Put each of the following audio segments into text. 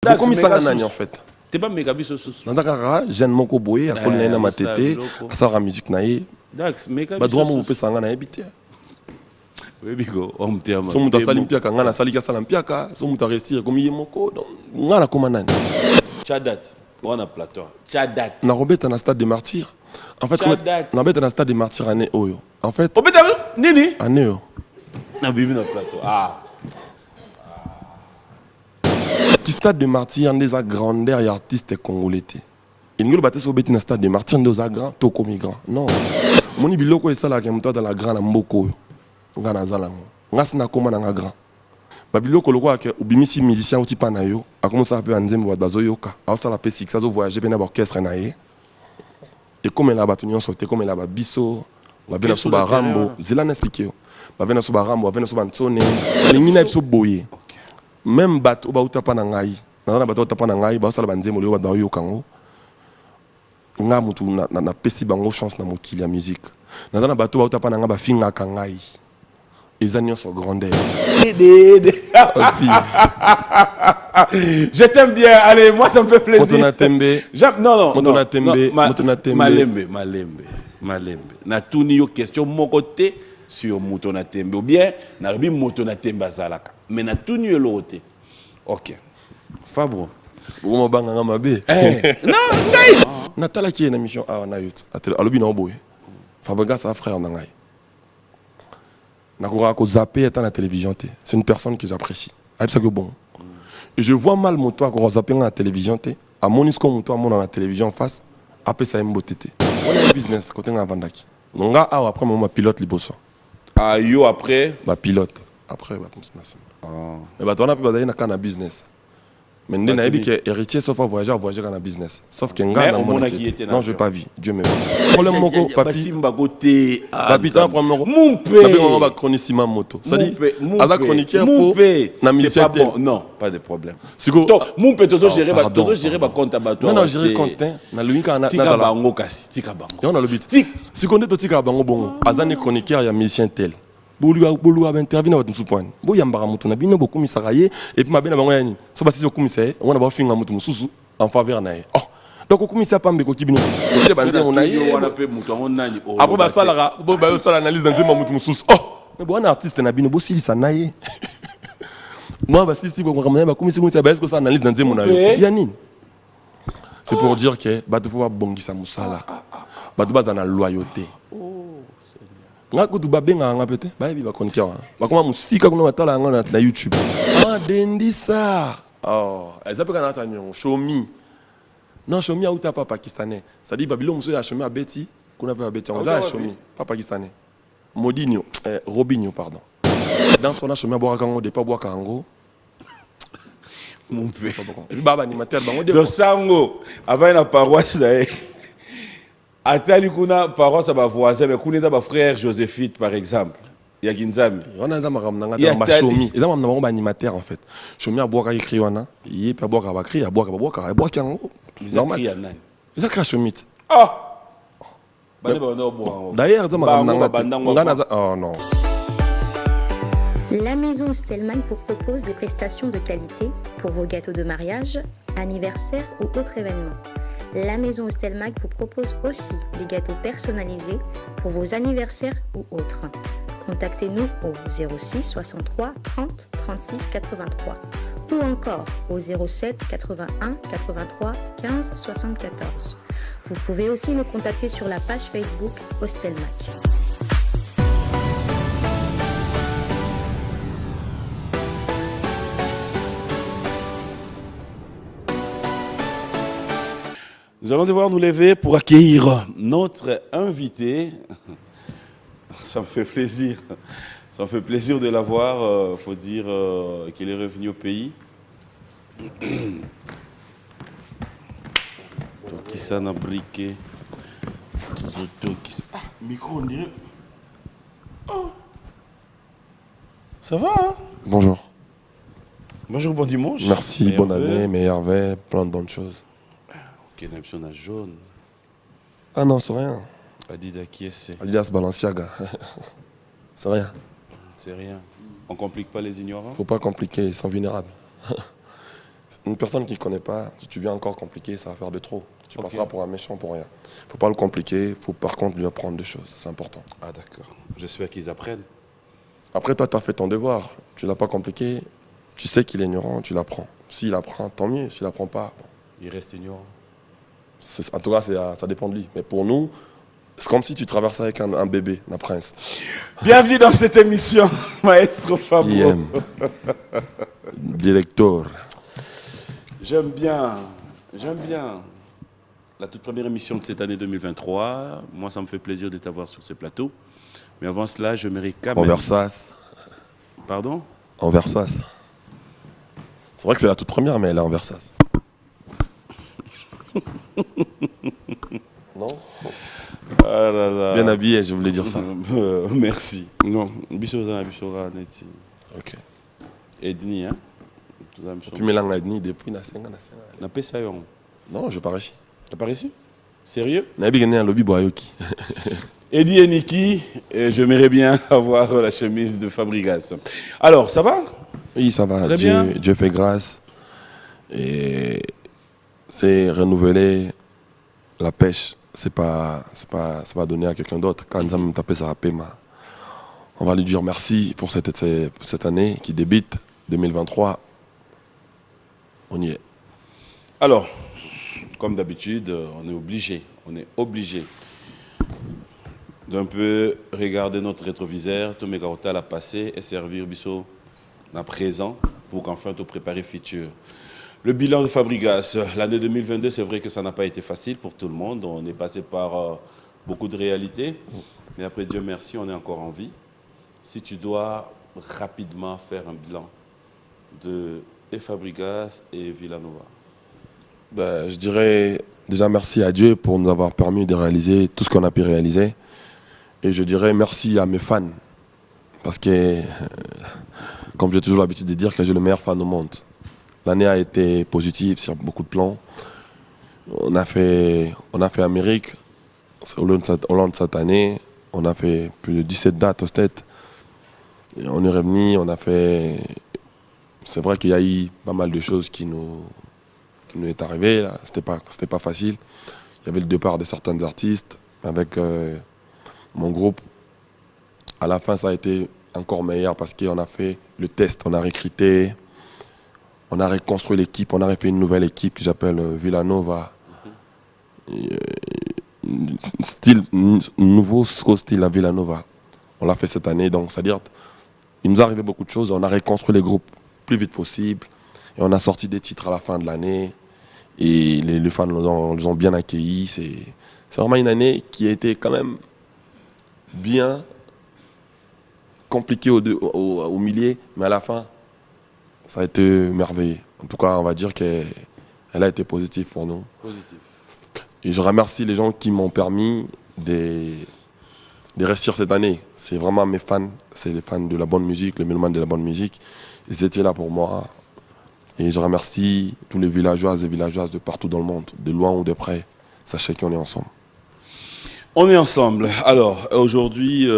Beaucoup misanga nani en fait. T'es pas méga biso sous. Nandakara jeune moko boye akolina na matete asala musique na ye. Dax méga. Ba droit mo pesa nga na ebité. Oui biko on te ama. So muta sali mpiaka nga na sali ka sala mpiaka, so muta restir comme ye moko donc nga na koma nani. Chadat. On a plateau. Chadat. Na robeta na stade des martyrs. En fait na robeta na stade des martyrs année oyo. En fait Robeta nini? Année oyo. Na bibi na plateau. Ah. Qui stade de martyrs des grandeur et artistes congolais. Il nous battait sur le stade de martyrs des grand toko migrant. Non. Mon ibiloko est ça là qui est dans la grande mboko. Ngana zala. Ngasna koma na grand. Babiloko lokwa ke ubimisi musicien uti pa na yo. A commencé à faire nzembo bazo yoka. A ça la P6 ça zo voyager ben orchestre na ye. Et comme la batunion sauté comme la biso, va venir sur Barambo, zela n'expliquer. Va venir sur Barambo, va venir sur Bantone. Les mina so boyer. Même bateau bauta pa na ngai na bateau tapa na ngai ba sala banzemo leo ba yo kango nga mutu na pesi bango chance na mokili ya musique na bateau bauta pa na nga ba finga ka ngai ezanyo so grandeur. Je t'aime bien, allez, moi ça me fait plaisir. Motona tembe. Non. Motona tembe. Malembe. Na tuni yo question mon côté sur Motona tembe ou bien na rebi Motona tembe azalaka. Mais na tout nu l'autre. Ok. Fabro. Vous banga nga mabe. Non, ngai. Natala qui est une émission à na youth. Alobi na oboye. Fabriga sa frère na ngai. Nakora ko zapper étant la télévision té. C'est une personne que j'apprécie. Avec ça que bon. Et je vois mal mon toi ko zapper na télévision té. À mon isco mon toi mon na télévision face. Après ça mbotété. On a un business côté nga vandaki. Nga après mon pilote liboso. Ah yo après. Ma pilote. Après bah comme ça. Mais bah on a pu baser na kana business. Mais ndé na ebi que héritier sauf voyager kana business. Sauf que nga na mon non je vais pas vivre. Dieu me. Problème moko papi. Simba côté. Papi ça problème moko. Mon père. Papi on va chroniciment moto. Ça dit avec chroniqueur pour na musicien. Non, pas de problème. Siko. Mon père toto gérer ba compte abattoir. Non, gérer compte na luinka na tika bango kasi tika bango. Et on a le but. Siko ndé to tika bango bongo. Azane chroniqueur ya musicien tel. Bolu a intervenir dans point. Bo yambara mutu na bino beaucoup misaraye et puis mabena bango yani. So ba sisi okumise, on a ba finga mutu mususu en faveur na ye. Oh. Donc okumisa pambe ko kibino. Ko banze on a ye. On a pe mutu on nani. Après ba sala bo ba yo sala analyse dans mutu mususu. Oh. Mais bon artiste na bino bo sili sana ye. Moi ba sisi ko kamana ba kumisi kumisa ba est-ce que ça analyse dans mon ayo. Yanine. C'est pour dire que ba to faut bongisa musala. Ba to ba na loyauté. Nga kutu babenga nga pete ba yebi ba chroniqueur ba koma musika kuna batala nga na YouTube dendisa oh ezape kana ta nyongo shomi non shomi a uta pa pakistanais ça dit babilo muso ya shomi a beti kuna pa beti on za shomi pas pakistanais Modinho Robinho pardon dans son shomi a boire kango de pas boire kango mon père et puis baba animateur bango de sango avant la paroisse là. Atali kuna paroisse ba voisin mais kuna ba frère Joséphine par exemple. Ya Ginzambi. On a ndama ramnanga dans ba shomi. Et ndama ba animateur en fait. Shomi a boire écrit wana, yi pa boire ba cri, a boire kango. Normal. Ils a craché mythe. Ah. D'ailleurs ndama ramnanga. Oh non. La maison Stelman vous propose des prestations de qualité pour vos gâteaux de mariage, anniversaire ou autres événements. La maison Stelmag vous propose aussi des gâteaux personnalisés pour vos anniversaires ou autres. Contactez-nous au 06 63 30 36 83 ou encore au 07 81 83 15 74. Vous pouvez aussi nous contacter sur la page Facebook Hostelmac. Nous allons devoir nous lever pour accueillir notre invité. Ça me fait plaisir. Ça me fait plaisir de l'avoir. Il faut dire qu'il est revenu au pays. Qui s'en a briqué. Ah, micro, on dirait. Oh. Ça va, hein? Bonjour. Bonjour, bon dimanche. Merci, bonne année, meilleurs vœux, plein de bonnes choses. Quelle option à jaune? Ah non, c'est rien. Adidas qui est c'est? Adidas Balenciaga. C'est rien. C'est rien. On complique pas les ignorants? Faut pas compliquer, ils sont vulnérables. Une personne qui ne connaît pas, si tu viens encore compliquer, ça va faire de trop. Tu passeras pour un méchant pour rien. Faut pas le compliquer, faut par contre lui apprendre des choses, c'est important. Ah d'accord. J'espère qu'ils apprennent. Après, toi, tu as fait ton devoir. Tu l'as pas compliqué, tu sais qu'il est ignorant, tu l'apprends. S'il apprend, tant mieux. S'il apprend pas, bon. Il reste ignorant. En tout cas, ça dépend de lui. Mais pour nous, c'est comme si tu traversais avec un bébé, un prince. Bienvenue dans cette émission, Maestro Fabro. IM. Directeur. J'aime bien la toute première émission de cette année 2023. Moi, ça me fait plaisir de t'avoir sur ces plateaux. Mais avant cela, je mérite quand En même... Versace. Pardon? En Versace. C'est vrai que c'est la toute première, mais elle est en Versace. Non? Ah là là. Bien habillé, je voulais dire ça. Merci. Non, Bissora, Neti. Ok. Edni, hein? Puis mélange depuis na senga. Na pesa yo. Non, je pas réussi. T'as pas réussi? Sérieux? Na bi gagné un lobby boyoki. Eddie et Niki, j'aimerais bien avoir la chemise de Fabregas. Alors, ça va? Oui, ça va. Très bien. Dieu fait grâce. Et c'est renouveler la pêche. C'est pas donné à quelqu'un d'autre. Quand nous avons tapé ça à Pema, on va lui dire merci pour cette année qui débute, 2023. On y est. Alors, comme d'habitude, on est obligé d'un peu regarder notre rétroviseur, tout mes gars à passer et servir Bissot à présent pour qu'enfin te préparer futur. Le bilan de Fabregas, l'année 2022, c'est vrai que ça n'a pas été facile pour tout le monde. On est passé par beaucoup de réalités. Mais après, Dieu merci, on est encore en vie. Si tu dois rapidement faire un bilan de Fabregas et Villanova. Ben, je dirais déjà merci à Dieu pour nous avoir permis de réaliser tout ce qu'on a pu réaliser. Et je dirais merci à mes fans. Parce que, comme j'ai toujours l'habitude de dire, que j'ai le meilleur fan au monde. L'année a été positive sur beaucoup de plans. On a fait Amérique au long de cette année. On a fait plus de 17 dates au stade. Et on est revenu, on a fait... C'est vrai qu'il y a eu pas mal de choses qui nous est arrivé. Là. C'était pas facile. Il y avait le départ de certains artistes avec mon groupe. À la fin, ça a été encore meilleur parce qu'on a fait le test, on a recruté, on a reconstruit l'équipe, on a refait une nouvelle équipe que j'appelle Villanova. Nouveau style à Villanova. On l'a fait cette année, donc c'est-à-dire il nous est arrivé beaucoup de choses. On a reconstruit les groupes plus vite possible et on a sorti des titres à la fin de l'année et les fans nous ont bien accueillis. C'est vraiment une année qui a été quand même bien compliquée au milieu, mais à la fin, ça a été merveilleux. En tout cas, on va dire qu'elle a été positive pour nous. Positif. Et je remercie les gens qui m'ont permis de réussir cette année. C'est vraiment mes fans, c'est les fans de la bonne musique, les mélomanes de la bonne musique. Ils étaient là pour moi. Et je remercie tous les villageoises et villageoises de partout dans le monde, de loin ou de près. Sachez qu'on est ensemble. On est ensemble. Alors, aujourd'hui,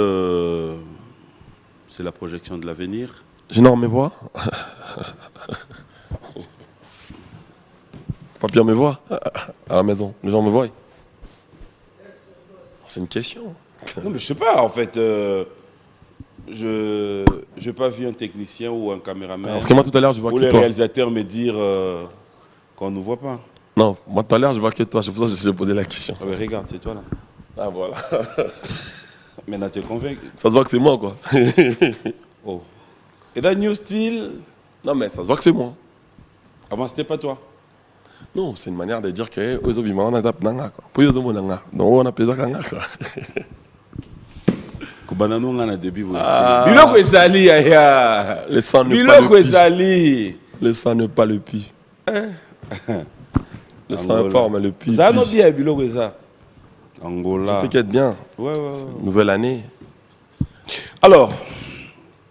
c'est la projection de l'avenir. J'énorme mes voix. Pas bien mes voix à la maison. Les gens me voient. C'est une question. Non, mais je sais pas, en fait. Je n'ai pas vu un technicien ou un caméraman Parce que moi, tout à l'heure, je vois ou que le toi. réalisateur me dire qu'on ne nous voit pas. Non, moi, tout à l'heure, je vois que toi. C'est pour ça que je me suis posé la question. Ah, mais regarde, c'est toi là. Ah, voilà. Maintenant, tu es convaincu. Ça se voit que c'est moi, quoi. Oh. Et dans New Style, Non, mais ça se voit que c'est moi. avant, c'était pas toi. Non, c'est une manière de dire que on a tapé nanga, quoi. Puis donc on a pesé nanga, quoi. Kubanano ngana début. Ah. Biloko ezali ya. Le sang ne pas Biloko le pis. ezali. Le sang ne pas le pis. Le sang Angola. informe le pis. Ça no bien biloko eza. Angola. Peut-être bien. Ouais. Nouvelle année. Alors,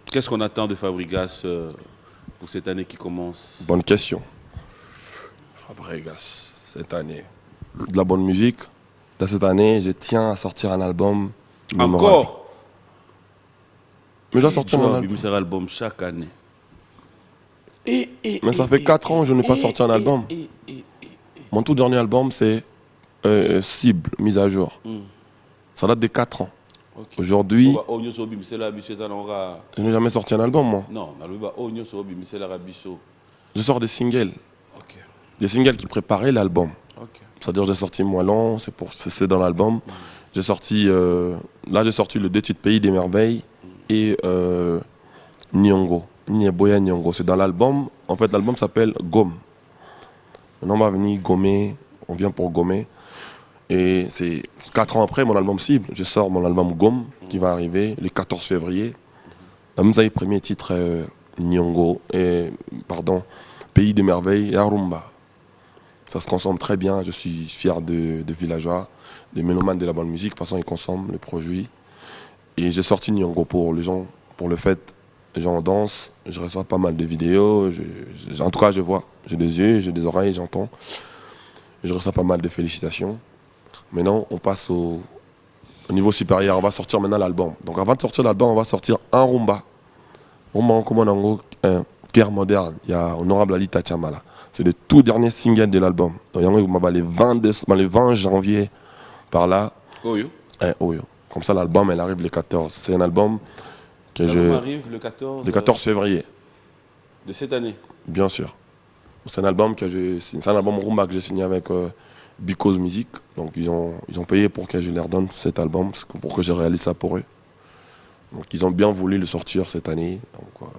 qu'est-ce qu'on attend de Fabregas pour cette année qui commence? Bonne question. Fabregas, cette année. De la bonne musique. Là, cette année, je tiens à sortir un album. mémorable. Encore. Mais je dois sortir mon Tu album. as un album chaque année. Mais ça fait 4 ans que je n'ai pas sorti un album. Mon tout dernier album, c'est Cible, mise à jour. Ça date de 4 ans. Okay. Aujourd'hui, je n'ai jamais sorti un album, moi. Non, Je sors des singles. okay. Des singles qui préparaient l'album. Okay. C'est-à-dire j'ai sorti Moellon, c'est dans l'album. J'ai sorti, là j'ai sorti le 2 titres Pays des Merveilles et Nyongo. Nyeboya Nyongo. C'est dans l'album. En fait, l'album s'appelle Gomme. Maintenant, on va venir gommer. On vient pour gommer. Et c'est 4 ans après mon album Cible. Je sors mon album Gomme qui va arriver le 14 février. Le premier titre Nyongo. Pardon, Pays des Merveilles et Arumba. Ça se consomme très bien. Je suis fier de villageois, des mélomanes de la bonne musique. De toute façon, ils consomment les produits. Et j'ai sorti Nyongo pour les gens, pour le fait. Les gens dansent, je reçois pas mal de vidéos, en tout cas je vois, j'ai des yeux, j'ai des oreilles, j'entends. Je reçois pas mal de félicitations. Maintenant on passe au niveau supérieur, on va sortir maintenant l'album. Donc avant de sortir l'album, on va sortir un rumba. Rumba en commun en gros, un Guerre moderne, il y a Honorable Ali Tachamala. C'est le tout dernier single de l'album. Donc il y a le 20 janvier par là. Oyo. Oyo. Comme ça l'album elle arrive le 14. C'est un album arrive le 14 février. De cette année. Bien sûr. C'est un album c'est un album rumba que j'ai signé avec Because Music. Donc ils ont payé pour que je leur donne cet album, pour que je réalise ça pour eux. Donc ils ont bien voulu le sortir cette année. Donc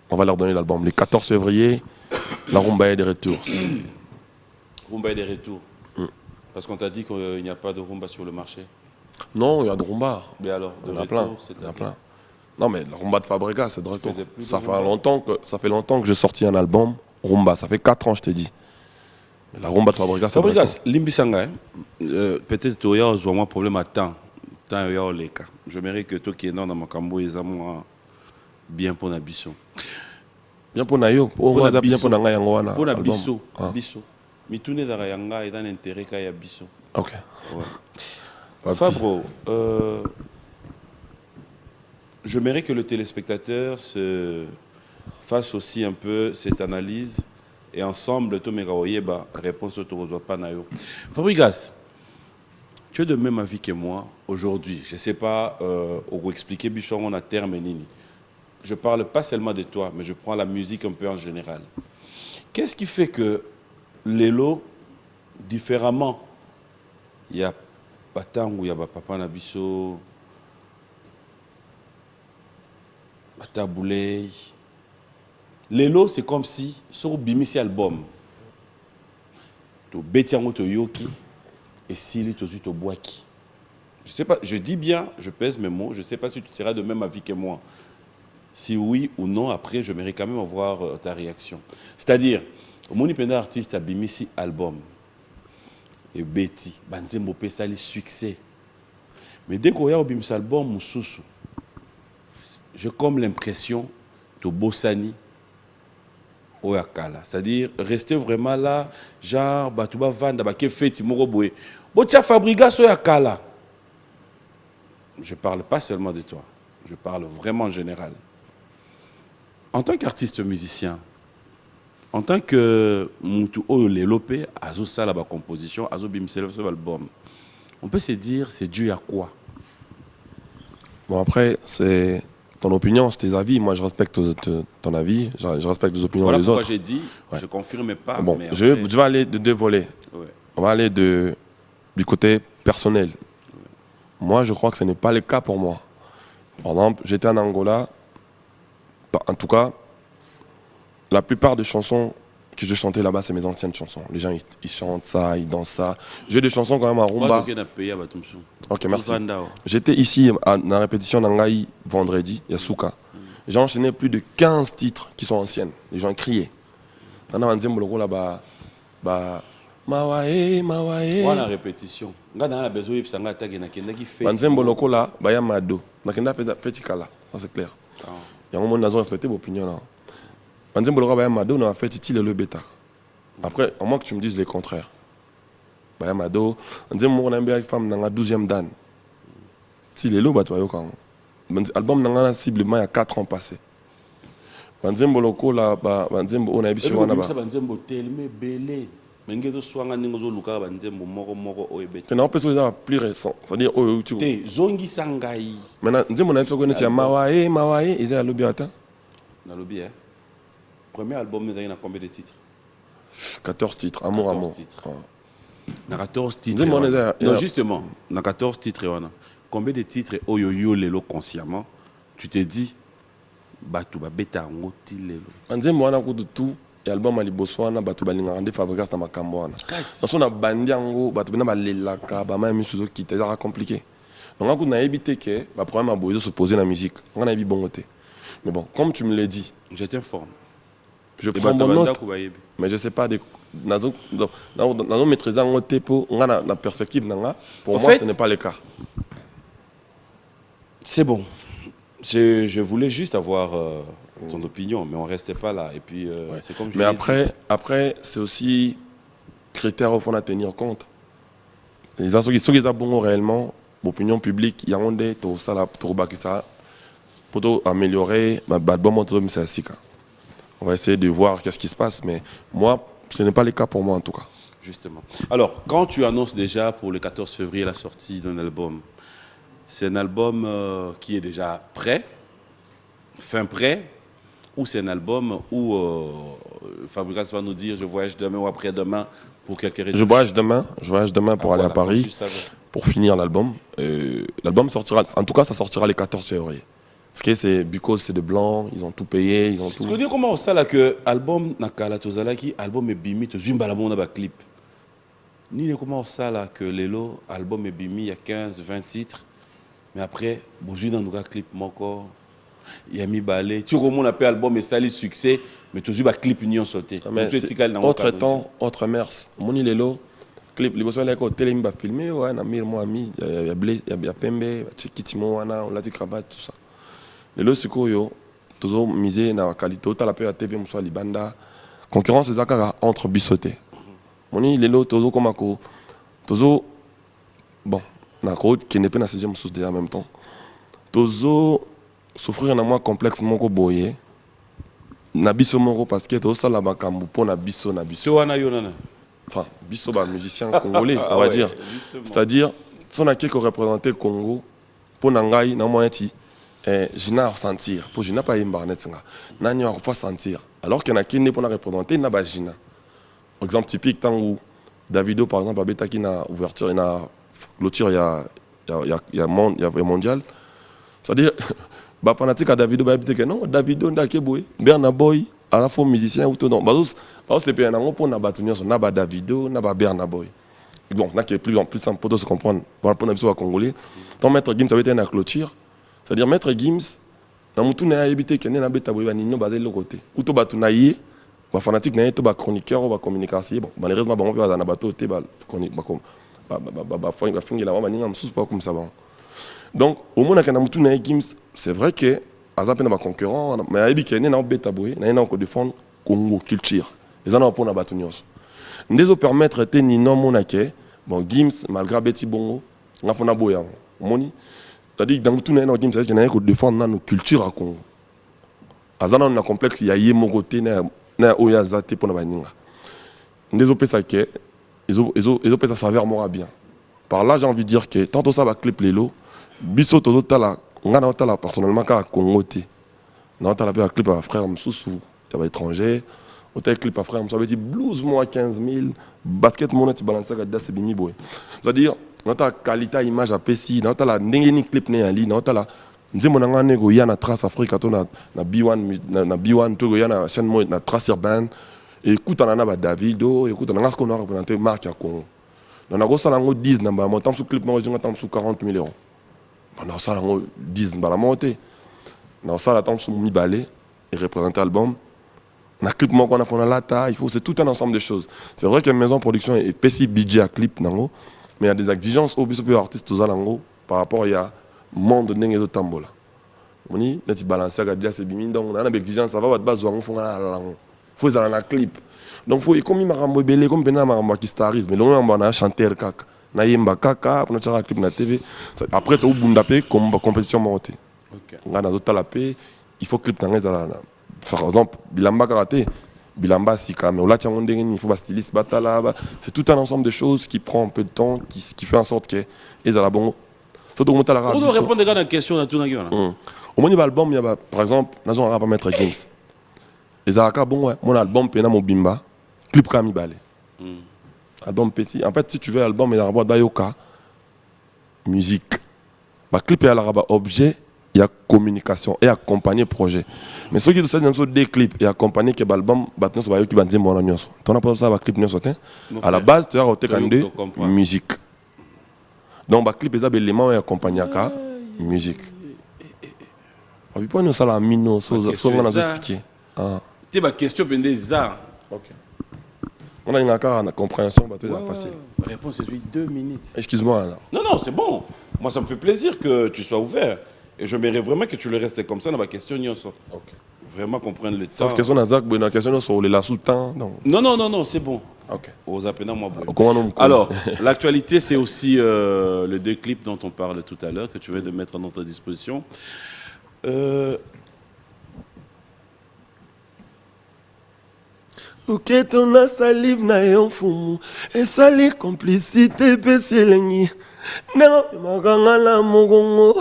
on va leur donner l'album. Le 14 février, la rumba est de retour. Rumba est de retour. Parce qu'on t'a dit qu'il n'y a pas de rumba sur le marché. Non, il y a de rumba. Mais alors, il y en a plein. Non, mais la rumba de Fabrega, c'est de retour. Ça fait longtemps que j'ai sorti un album, rumba. Ça fait 4 ans, je t'ai dit. Mais la rumba de Fabrega, c'est de retour. Fabrega, Limbisanga, peut-être que tu as un problème à temps. Je mérite que toi qui es dans ma cambo, ils ont bien pour la biso. Bien pour Nayo. Pour la bien pour Nanga. Pour la biso. Biso. Mais tout n'est pas Yanga et dans l'intérêt qu'il y a biso. Ok. Fabro, je mérite que le téléspectateur se fasse aussi un peu cette analyse et ensemble, tout le réponse au Panayo. Fabrigas, tu es de même avis que moi aujourd'hui. Je ne sais pas où expliquer Bichon a terme nini. Je ne parle pas seulement de toi, mais je prends la musique un peu en général. Qu'est-ce qui fait que les lots, différemment, il y a Batangu, il y a Papa Nabiso, Bataboulé. Les lots, c'est comme si, sur Bimisi album, tu Betiango to Yoki et Sili to Zuto Boaki. Je sais pas, je dis bien, je pèse mes mots, je ne sais pas si tu seras de même avis que moi. Si oui ou non, après, je mérite quand même avoir ta réaction. C'est-à-dire, mon artiste a Bimisi album. Et Betty, Banzembo Pessali succès. Mais dès qu'on y a Bimisi album, Moussoussou, j'ai comme l'impression de Bossani Oyakala. C'est-à-dire, rester vraiment là, genre, Batouba Vanda, Baké Feti, Moroboé. Botia Fabriga Oyakala. Je ne parle pas seulement de toi, je parle vraiment en général. En tant qu'artiste musicien, en tant que Moutou Oyolélopé, Azo Sala ba composition, Azo Bimsel album, on peut se dire c'est dû à quoi? Bon, après, c'est ton opinion, c'est tes avis. Moi, je respecte ton avis, je respecte les opinions des autres. Voilà pourquoi j'ai dit, je ne confirme pas. Bon, mais je vais aller de 2 volets. Ouais. On va aller du côté personnel. Moi, je crois que ce n'est pas le cas pour moi. Par exemple, j'étais en Angola. En tout cas, la plupart des chansons que je chantais là-bas, c'est mes anciennes chansons. Les gens, ils chantent ça, ils dansent ça. J'ai des chansons quand même en rumba. Ok, merci. J'étais ici à la répétition d'Angaï vendredi, Yasuka. J'ai enchaîné plus de 15 titres qui sont anciennes. Les gens criaient. là-bas. Mawae. Voilà la répétition. Dans la besoin de sanga tagi na kenda qui fait. Banzembo loko là, baya mado. Na kenda fait kala, ça c'est clair. Il y a un moment où on a respecté vos opinions là. Banzembo loko baya mado, on a fait titi le bêta. Après, au moins que tu me dises le contraire. Baya mado, Banzembo on a bien femme dans la 12e dan. Si les lots bah toi yo quand. Album dans la ciblement il y a 4 ans passés. banzembo lokola banzembo on a biso wana ba banzembo tellement belé mais ngezo swanga ningo zo luka banzembo moko oyebete na peso za plus récent c'est-à-dire tu te zongi sangai maintenant nzembo na biso ko neti ya mawae ils a lobi ata na lobi premier album nous a combien de titres 14 titres amour titres. Na 14 titres non justement na 14 titres wana combien de titres oyoyo lelo consciemment tu te dis batu ba beta ngo tilelo nzembo wana ko tout et album ali boswana batu balinga nde fabrikas na makambo wana parce na bandi yango batu bena balelaka ba ma misuzo qui était compliqué donc on a évité que ba problème a bozo se poser la musique on a évité bongoté mais bon comme tu me l'as dit je t'informe je prends mon note mais je sais pas des nazo maîtriser en tempo on a la perspective nanga pour moi ce n'est pas le cas. C'est bon. Je voulais juste avoir ton opinion, mais on ne restait pas là. Et puis, c'est comme je mais après c'est aussi critères au fond à tenir compte. Les gens qui sont bons réellement, l'opinion publique, il y a un des tout ça là, tout ça, pour améliorer, on va essayer de voir qu'est-ce qui se passe, mais moi, ce n'est pas le cas pour moi en tout cas. Justement. Alors, quand tu annonces déjà pour le 14 février la sortie d'un album, c'est un album qui est déjà prêt, fin prêt, ou c'est un album où Fabrikas va nous dire je voyage demain ou après-demain pour quelques réductions. Je voyage demain pour aller à Paris pour finir l'album. L'album sortira, en tout cas ça sortira le 14 février. Parce que c'est because c'est de blanc, ils ont tout payé, ils ont tout. Tu veux dire comment ça là que album nakala tozalaki album et bimi to zumba la mona ba clip. Ni comment ça là que lelo album et bimi il y a 15 20 titres. Mais après, bonjour dans nos clip moko, il y a mis balé. Tu vois comment on appelle album et ça les succès, mais toujours un clip union sauté. Autre temps, autre mers. Mon ilelo clip, les besoins là quand télé m'a filmé, ouais, na mille mois ami, il y a blé, il y a pembe, chikitimo wana, on l'a dit cravate tout ça. Les lo sikoyo, toujours misé na qualité, autant la paix à TV moussa libanda, concurrence c'est ça entre bisoté. Mon ilelo toujours comme ako, toujours bon. Qui n'est pas dans la sixième source en même temps. Tozo souffrir d'un moins complexe moko boye. Na biso moko parce que tozo la bakambu pour na biso. Enfin, biso ba musicien congolais, on va dire. C'est-à-dire, si on a quelqu'un représenté Congo, pour nangai na moi eti, je n'ai ressentir. Pour je n'ai pas imbarnet nga. Nani on va sentir. Alors qu'il y en a qui n'est pas représenter na ba jina. Exemple typique tant où Davido par exemple a bêta qui na ouverture na clôture il y a mondial, c'est-à-dire bah fanatique à Davido bah que non Davido ndake boy Berna Boy à la fois musicien ou tout non bah c'est bien on pour na batunir na ba Davido na ba Berna Boy bon là qui est plus en plus simple pour se comprendre pour na biso congolais ton maître Gims avait été na clôture, c'est-à-dire maître Gims na mutu na habité que na beta boy ba nino ba de l'autre côté ou to batunaye ba fanatique na to ba chroniqueur ou ba communicateur bon malheureusement ba on peut na bateau te ba chronique ba comme donc au moins c'est vrai que Azap est un concurrent mais il y a un bêta boy il y a un défendre Congo culture les gens ont pour battre nyos ndezo permettre te ni non monake bon Gims malgré beti bongo nga fona boya moni c'est-à-dire dans tout na Gims il y a un défendre nos culture à Congo azana on a complexe il y a yemo côté na oya zate pour na baninga ndezo pesa ke ils ont fait ça s'avère moi bien. Par là, j'ai envie de dire que tantôt ça va clip les lots, biso todo tala, on a tala personnellement qu'à Congo té. On a tala clip à frère Msoussou, il y a étranger, on a clip à frère Msoussou, avait dit blues moi 15 000, basket mon tu balances à das bini boy. C'est-à-dire, on a qualité image à Pessi, on a la n'engeni clip né ali, on a la nzimo nanga nego ya na trace Afrique to na B1 to ya na chaîne mo na trace urbaine. Écoute, on a Davido, écoute, on a ce qu'on a représenté marque à Congo. On a reçu 10 dans le montant sous clip, on a 40 000 €. On a reçu 10 dans la montée. On a reçu sous mi balai et représenté l'album. On a clip qu'on a fait la lata, c'est tout un ensemble de choses. C'est vrai que la maison de production est petit budget à clip, mais il y a des exigences au plus artistes par rapport à monde de tambola. On dit, on a balancé à c'est bimi, donc on a des exigences, ça va être on faut aller dans clip donc faut comme il m'a rembobelé comme bena m'a qui starise mais on a chanteur kaka na yemba kaka on a clip na TV après tu bunda pe comme compétition monté OK on a d'autres la paix il faut clip dans Par exemple, Bilamba Karaté, Bilamba Sika, mais là, il faut un styliste, c'est tout un ensemble de choses qui prend un peu de temps, qui fait en sorte que les Alabons. On doit répondre à la question dans tout le monde. Au moins, l'album, il y a par exemple, nous avons pas mettre Games. Les Alaka, bon, mon album, Pena Mobimba, clip Kamibale. Album petit. En fait, si tu veux, album, il y a un Dayoka, musique. Le clip, il y a objet, il y a communication et accompagner projet. Mais ceux qui ont des clips et accompagner que l'album, ils sont qui vont dire mon agneau. Tu n'as pas ça, le clip, à la base, tu as une musique. Donc, le clip, il y a des éléments et accompagner la musique. Et puis, nous avons mis nos choses, nous expliquer. C'est ma question, des arts. Ok. On a une compréhension, c'est facile. La réponse est 2 minutes. Excuse-moi alors. Non, c'est bon. Moi, ça me fait plaisir que tu sois ouvert. Et je maimerais vraiment que tu le restes comme ça dans ma question. Ok. Vraiment comprendre le temps. Sauf que la question sur les sous-temps. Non, c'est bon. Ok. Aux appels, moi. Alors, l'actualité, c'est aussi le 2 clips dont on parle tout à l'heure, que tu viens de mettre à notre disposition. Luketo na salive na yo fumu esali complicité pesi elengi ndenge opemakanga na mogongo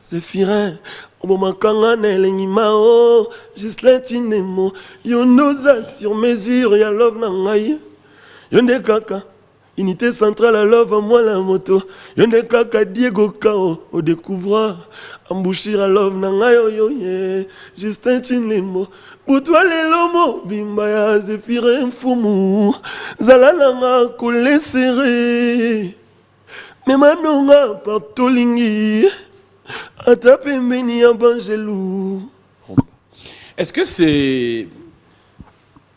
Zéphirin obomakanga na elengi mao Gislin Tinemo yo ndoza sur mesure ya love na ngai yo nde kaka unité centrale à love moi la moto yo nde kaka Diego Kao au découvreur embouchir à love na ngai yo ye Justin Tinemo Boutwa lelo bimba ya Zéphirin fumu zala nanga kole serré mema nonga partolingi ata pembeni ya bangelou. Est-ce que c'est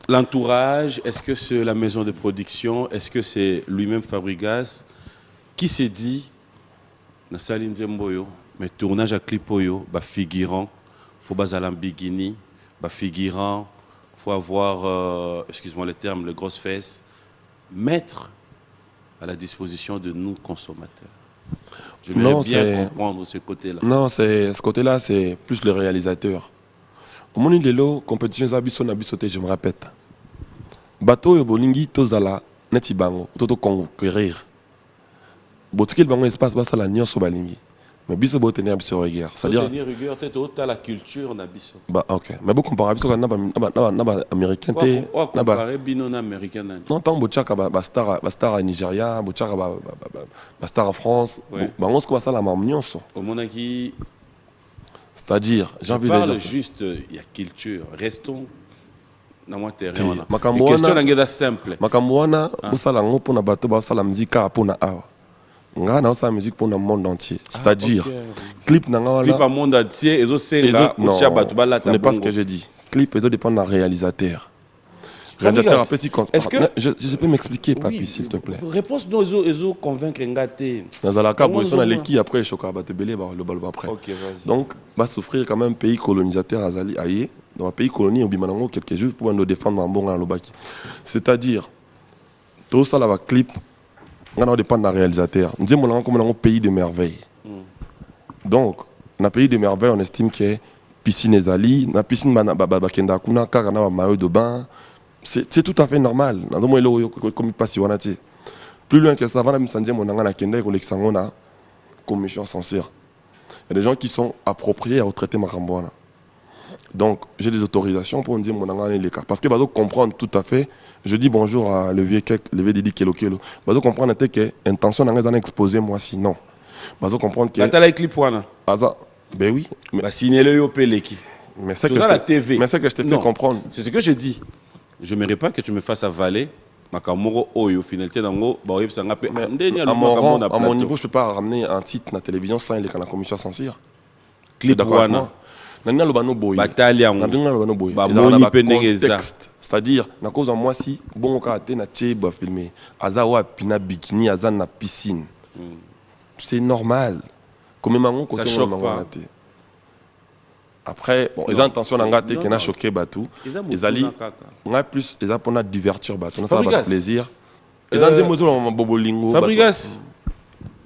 l'entourage? Est-ce que c'est la maison de production? Est-ce que c'est lui-même Fabregas qui s'est dit na Saline Zemboyo mais tournage à clipoyo ba figurant faut basalam bikini ba figurant faut avoir excuse-moi le terme les grosses fesses mettre à la disposition de nous consommateurs. Je voudrais bien comprendre ce côté-là. Non, ce côté-là, c'est plus le réalisateur. Au moment de l'eau, compétition Zabiso Nabisote, je me répète. Bateau et Bolingi, Tozala, Netibango, Toto conquérir. Botikil Bango espace, basta la Nyon Sobalingi. Mais biso bo tenir biso rigueur. C'est-à-dire tenir rigueur tête haute à la culture na biso. Bah OK. Mais beaucoup comparer biso na américain té na comparer bino na américain. Non, tant bochaka ba star à Nigeria, bochaka ba star en France. Bah on se quoi ça la même nyonso. Au monaki c'est-à-dire, j'ai envie de dire juste il y a culture. Restons na moi terrain wana. Question na ngeda simple. Makambo wana busala ngo pona bato ba sala muzika pona awa. Nga na sa musique pour le monde entier. C'est-à-dire, clip na nga clip au monde entier, et ce n'est pas ce que je dis. Clip, ça dépend d'un réalisateur. Réalisateur après si est-ce que je peux m'expliquer papi s'il te plaît. Réponse nous ezo convaincre ngate. Nazalaka boisson l'équipe après choka ba te belé le bal après. Donc, va souffrir quand même pays colonisateur azali aye dans un pays colonie au bimanango quelques jours pour nous défendre en bon lobaki. C'est-à-dire tout ça là va clip on dépend d'un réalisateur. Nous sommes un pays de merveilles. Donc, dans un pays de merveilles, on estime que piscine est ali, la piscine bakenda kuna car na maillot de bain, c'est tout à fait normal. Dans mo elo comme passi wana ti. Plus loin que ça, va na misandie mon ngana kenda ko lexangona commission sincère. Il y a des gens qui sont appropriés à retraiter Makambwana. Donc, j'ai des autorisations pour me dire mon ngana les cas parce que bazo comprendre tout à fait. Je dis bonjour à le vieux Didi Kelo Kelo. Bazo comprendre que intention n'a pas exposé moi sinon. Bazo comprendre que la clip wana. Ben oui, mais bah signer le yopeleki. Mais c'est que la TV. Mais c'est que je t'ai fait comprendre. C'est ce que je dis. Je n'aimerais pas que tu me fasses avaler makamoro oyo finalité dango ba oyeb sanga pe ndeni à mon niveau, je peux pas ramener un titre na télévision sans il est la commission censure. Clip wana. Nana lobano boy. Batalia on. Nana lobano boy. Ba moni pendengeza. C'est-à-dire, na cause en moi si bon karaté na tcheba filmé, azawa pina bikini azan na piscine. C'est normal. Comme mango côté mango naté. Après, bon, les intentions n'engagées qui n'a choqué batou. Les ali, on a plus, les a pour divertir batou. Ça va plaisir. Les gens disent moi bobolingo. Fabregas,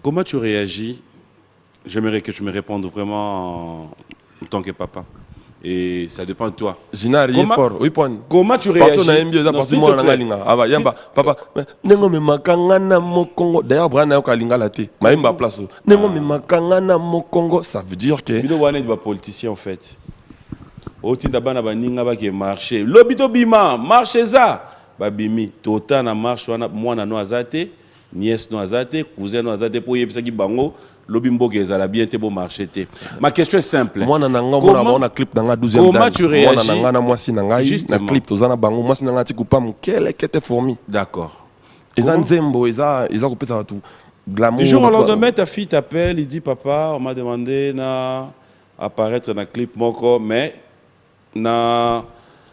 comment tu réagis? J'aimerais que tu me répondes vraiment en tant que papa. Et ça dépend de toi. Gina rie fort. Oui, point. Comment tu Partout réagis? na MBA, ça partout moi na linga. Ah bah yamba papa. Nengo me makanga na mo Congo. D'ailleurs Brana yo kalinga la te. Maimba place. Nengo me makanga na mo Congo, ça veut dire que Bino wana ba politicien en fait. Otinda bana baninga ba ke marché. Lobito bima, marché za. Ba bimi, tota na marche wana mwana no azate, nièce no azate, cousin no azate pour yebisa ki bango. Lobimboge la bien te bon marché te. Ma question est simple. Moi na clip dans la 12e. Comment tu réagis? Moi na moi si na ngai na clip tozana bango moi si na ngati kupa mukele kete fourmi. D'accord. Ils ont zembo, ils ont coupé ça tout. Glamour. Du jour au lendemain, ta fille t'appelle, il dit papa, on m'a demandé na apparaître dans le clip moko, mais na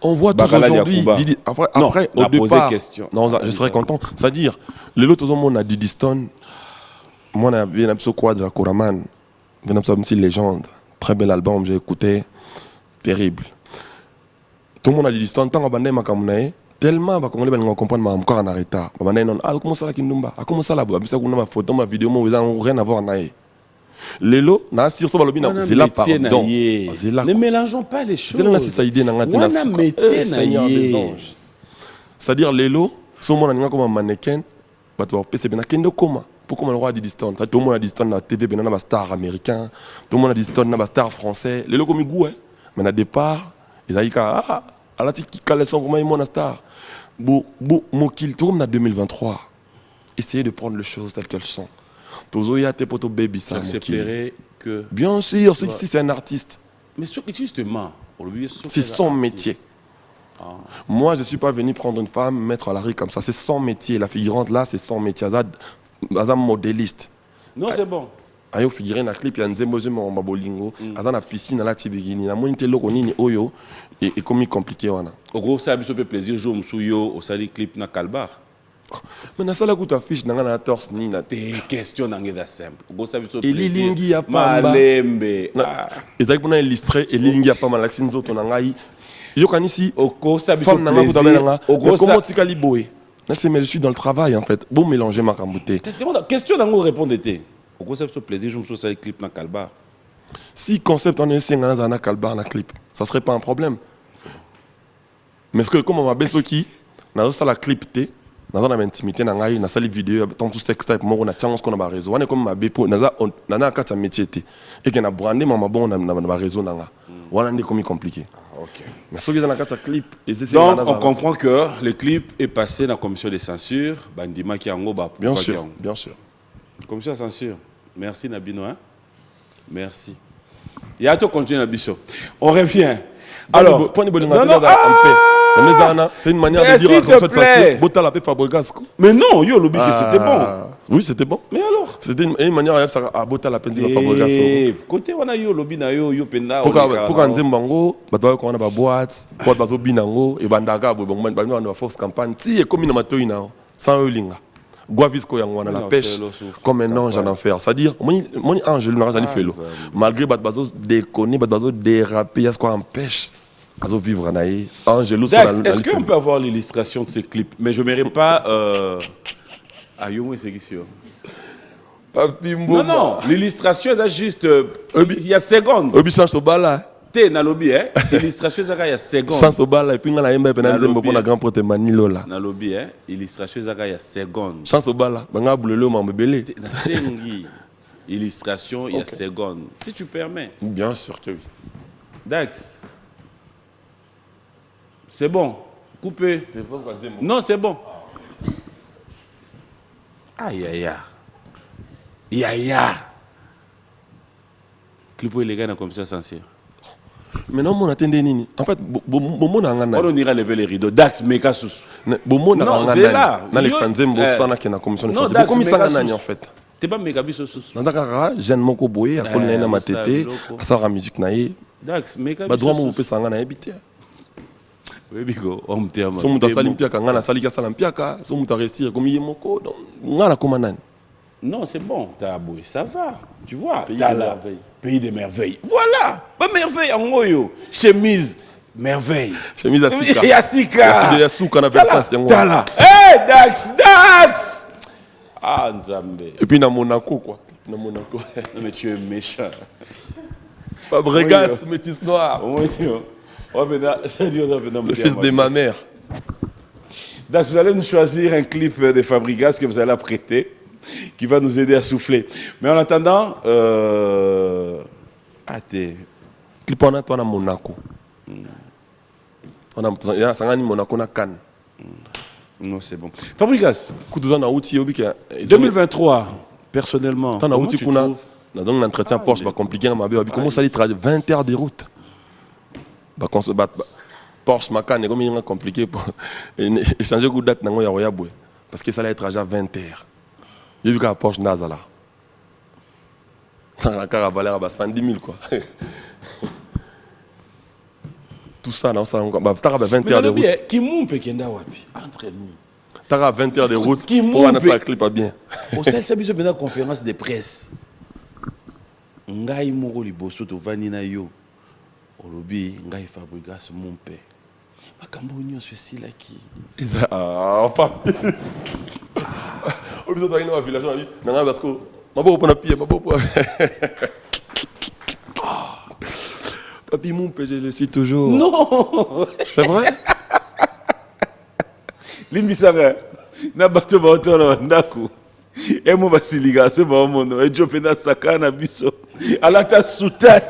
on voit tous aujourd'hui après au départ. Non, je serais content. C'est-à-dire les autres monde a Didi Stone. Moi, j'ai un peu quoi de la Koraman. J'ai un peu légende. Très bel album, j'ai écouté. Terrible. Tout le monde a dit tant que bandé ma kamune tellement ba congolais ba comprendre encore en retard. Bandé non ah comment ça la kindumba ah comment ça la ba bisa kuna ma photo ma vidéo mo rien à voir naé. Lelo na sur so balobi na zela pardon. Ne mélangeons pas les choses. Zela na c'est idée na ngati na métier na yé. C'est-à-dire lelo so mona ninga comme mannequin ba to pese bena kendo koma. Pourquoi on a dit distance? Tout le monde a dit distance dans la TV, il y a des stars américains, tout le monde a dit distance dans la star français. Les locaux m'igou, mais au départ, ils ont dit ah, à la petite qui sont comment ils sont star. Mokil, tout comme en 2023, essayez de prendre les choses telles qu'elles sont. Tozo ya te poto baby ça. Accepterait que. Bien sûr, c'est un artiste. Mais justement, c'est son métier. Ah. Moi, je ne suis pas venu prendre une femme, mettre à la rue comme ça. C'est son métier. La figurante là, c'est son métier. Azam modéliste. Non, c'est bon. Ayo figuré na clip ya nzembo zemo mabolingo azan na piscine la tibigini na monite loko nini oyo et comme compliqué wana. Au gros ça biso pe plaisir jour msuyo au sali clip na Kalbar. Mais na sala kuta affiche na na torse ni na te question na ngeda simple. Au gros ça biso plaisir. Elilingi ya pamba. Malembe. Ezaki pona illustrer elilingi ya pamba la sinzo to na ngai. Yo kanisi au gros ça biso plaisir. Au gros comment tu caliboé. Mais je suis dans le travail en fait. Bon mélanger ma cambouté. Question d'ango répondre était. Au concept ce plaisir, je me suis clip dans Kalbar. Si concept on est dans Kalbar dans clip, ça serait pas un problème. Mais ce que comme on m'a besoin qui, dans ça la clip té, dans une intimité dans ngai, dans ça les vidéos, tant tout sex type, moi on a chance qu'on a ba réseau. On est comme ma bepo, dans na ka métier té. Et qu'on a brandé ma bon na réseau nanga. Voilà n'est comme compliqué. Ok. Mais ce qui est dans la carte clip, donc on comprend que le clip est passé dans la commission de censure. Bandima qui en ba. Bien sûr, bien sûr. Commission de censure. Merci Nabino, hein. Merci. Il y a tout continuer Nabiso. On revient. Alors, c'est une manière de dire comme ça. Mais non, yo lobby c'était bon. Oui, c'était bon. Mais alors, c'était une manière à botter la peine de Fabregas. Côté on a yo lobby na yo penda. Pourquoi Nzembango, bato ko na ba boîte, quoi bazo binango et bandaka bo bon ba force campagne. Si comme na matoi na sans eulinga. Guavisco yang wana la pêche comme un ange en enfer. C'est-à-dire mon ange n'a jamais fait l'eau. Malgré bazo déconner, bazo déraper, il y a ce qu'on empêche. Azo vivre naïe. Angelo. Est-ce qu'on peut avoir l'illustration de ces clips? Mais je ne mérite pas. Ayo c'est qui sûr. Non, l'illustration est juste. Il y a secondes. Obi chance au bala. T'es na lobby hein. L'illustration est il y a secondes. Chance au bala et puis on a yemba pe na nzembo pour la grand pote Manilo là. Na lobby hein. Illustration est il y a secondes. Chance au bala. Banga boulelo mambebele. Na sengi. Illustration il y a secondes. Si tu permets. Bien sûr que oui. Dax. C'est bon. Coupé. Non, c'est bon. Aïe, aïe, aïe. Aïe, aïe. Clipo les gars comme ça censé. Mais non, mon attendez nini. En fait, bon on ira lever les rideaux. Dax Meka sous. Bon non, c'est là. Alexandre Mbosana qui est na commission de santé. Beaucoup misanga nani en fait. T'es pas Meka biso sous. Nandaka jeune moko boye akol na ma tete, asara musique naie. Dax Meka biso. Ba droit mo pesa nga na ebité. Oui, bigo, on me tient. So muta sali mpiaka ngana sali ka sala mpiaka, so muta restir comme yemoko donc ngana comme nani. Non, c'est bon, t'as aboué, ça va. Tu vois, t'as la pays des merveilles. Voilà, pas merveille en goyo. Chemise, merveille. Chemise à Sika. Et à Sika. C'est de Souka na Versace yango. T'as là. Hey, Dax. Ah, Nzambe. Et puis na Monaco quoi. Na Monaco. Non mais tu es méchant. Fabregas, métis noir. Le fils de ma mère. Donc, vous allez nous choisir un clip de Fabregas que vous allez apprêter, qui va nous aider à souffler. Mais en attendant, Clip on a toi à Monaco. On a Sangani Monaco na Cannes. Non, c'est bon. Fabregas, Coup de zone outil 2023, personnellement. Quand on a outil qu'on a trouves? dans un entretien Porsche pas compliqué ma bébé comment ça dit 20 heures de route. Porsche Macan est comme compliqué pour échanger coup de date nango ya royaboué parce que ça allait être à 20 heures. J'ai vu qu'à Porsche Nazala. Dans la caravane à 110 000 quoi. Tout ça non ça bah t'as 20 heures de route. Qui monte kenda wapi entre nous. T'as 20 heures de route Qui pour un monte clip pas bien. Au sel ça biso pendant conférence de presse. Ngai moko liboso to vani na yo. Olobi ngai Fabregas mon père. Makambo nyonso esila ki. Enfin. Au besoin d'aller dans un village nanga parce que maboko pona pied maboko. Papi mon père je le suis toujours. Non. C'est vrai? Limbisanga na bato ba otono ndako. Et mo basiliga so ba mono e jope na sakana biso. Alata sultan.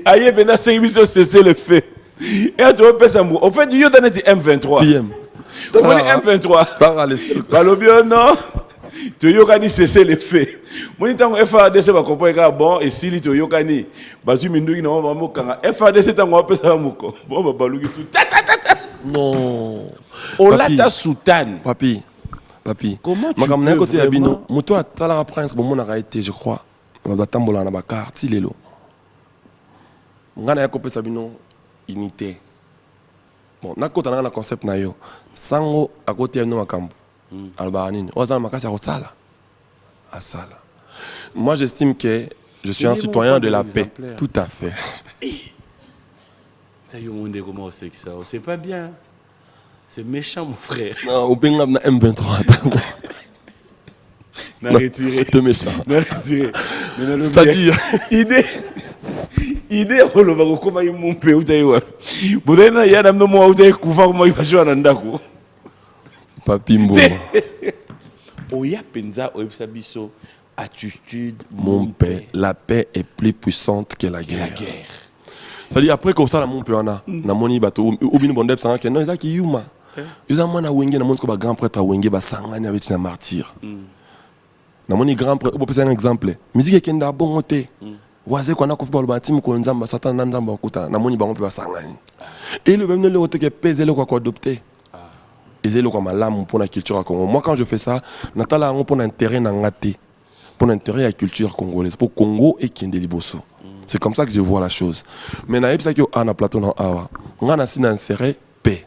Aïe bena 5 biso cesser le feu. Et tu peux ça au fait du yo dans M23. PM. Donc on est M23. Par les Balobio non. Tu yo kani cesser le feu. Moi tango FARDC ba comprendre bon et si tu yo kani bazu minduki na ba mokanga FARDC tango pesa moko. Bon ba baluki sou. Non. Olata sultan. Papi. Comment tu peux peux côté Abino, vraiment... Moto a la prince bon mon arrêté je crois. On va tambola na ba carte lelo. Ngana yako pesa bino unité. Bon, na kota na concept na yo. Sango à côté no makambo. Alba nini? Oza makasi ya sala. À sala. Moi j'estime que je suis un citoyen de la paix. Tout à fait. T'as eu monde comment c'est que ça? C'est pas bien. C'est méchant mon frère. Non, au Bengam na M23. N'a retiré. Te méchant. N'a retiré. C'est-à-dire idée on le va comment il mon père ou taïwa. Boudena ya nam no mo ou taï kufa mo ibasho na ndako. Papi Mbo. Oya penza oyebisa biso attitude Mon père, la paix est plus puissante que la guerre. C'est-à-dire après comme ça la mon père na moni bato ou bino bondep sanga que non ezaki yuma. Yoza mwana wenge na monsko ba grand prêtre wenge ba sangani avec na martyr. Na moni grand prêtre pour un exemple. Musique kenda bongote. Waze kwa na kofi ba tim ko nzamba satan na nzamba okuta na moni bango pe ba sangani. Et le même le rote que pèse le quoi adopter. Et le comme l'âme pour la culture congolaise. Moi quand je fais ça, natala ngo pour intérêt na ngate. Pour l'intérêt à la culture congolaise, pour Congo et Kende Liboso. C'est comme ça que je vois la chose. Mais na yebisa que ana plateau na awa. Ngana si insérer paix.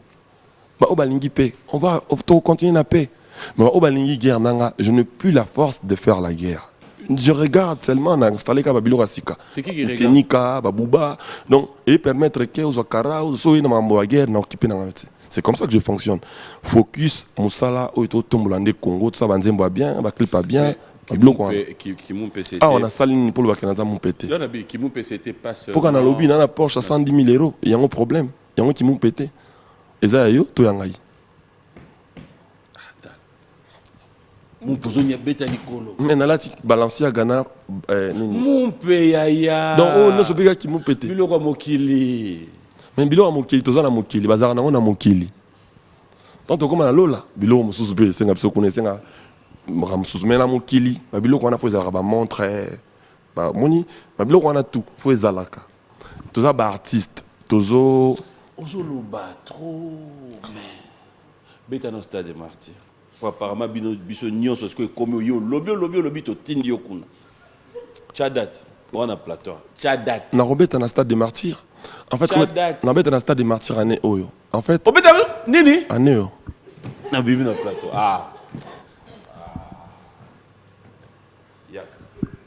Ba obalingi paix. On va continuer la paix. Mais ba obalingi guerre nanga, je n'ai plus la force de faire la guerre. Je regarde seulement na installer ka babilo rasika. C'est qui regarde? Kenika, babuba. Donc et permettre que aux okara, aux soyi na mambo guerre na occuper na ngati. C'est comme ça que je fonctionne. Focus musala oito tombolande Congo, tout ça banzembo bien, ba clip bien. Qui mon PCT. Ah, on a salé pour le Canada, mon pété. Il y en a qui mon PCT passe. Pourquoi dans le lobby, dans la Porsche à 110 000 euros, il y a un problème. Il y a un qui m'ont pété. Et ça, yo, tout y a un mon pozonia beta likolo. mais là, tu balances à Ghana. Mon payaya. Donc, oh, non, c'est pas qui m'ont pété. Biloko mokili. Mais bilo a mokili, tout ça na mokili. Bazar na on a mokili. Donc, comme on a l'ola, bilo mususu be, c'est un peu connaissé. Ramsus mais na mokili babilo ko na faut ezalaka ba montre ba moni babilo ko na tout faut ezalaka toza ba artiste tozo ozoloba trop mais beta no stade martyr apparemment biso nyonso ce que comme yo lobi to tindi yo kuna chadat on a plateau chadat na robeta na stade des martyrs en fait na robeta na stade des martyrs année oyo en fait obeta nini année oyo na bibi na plateau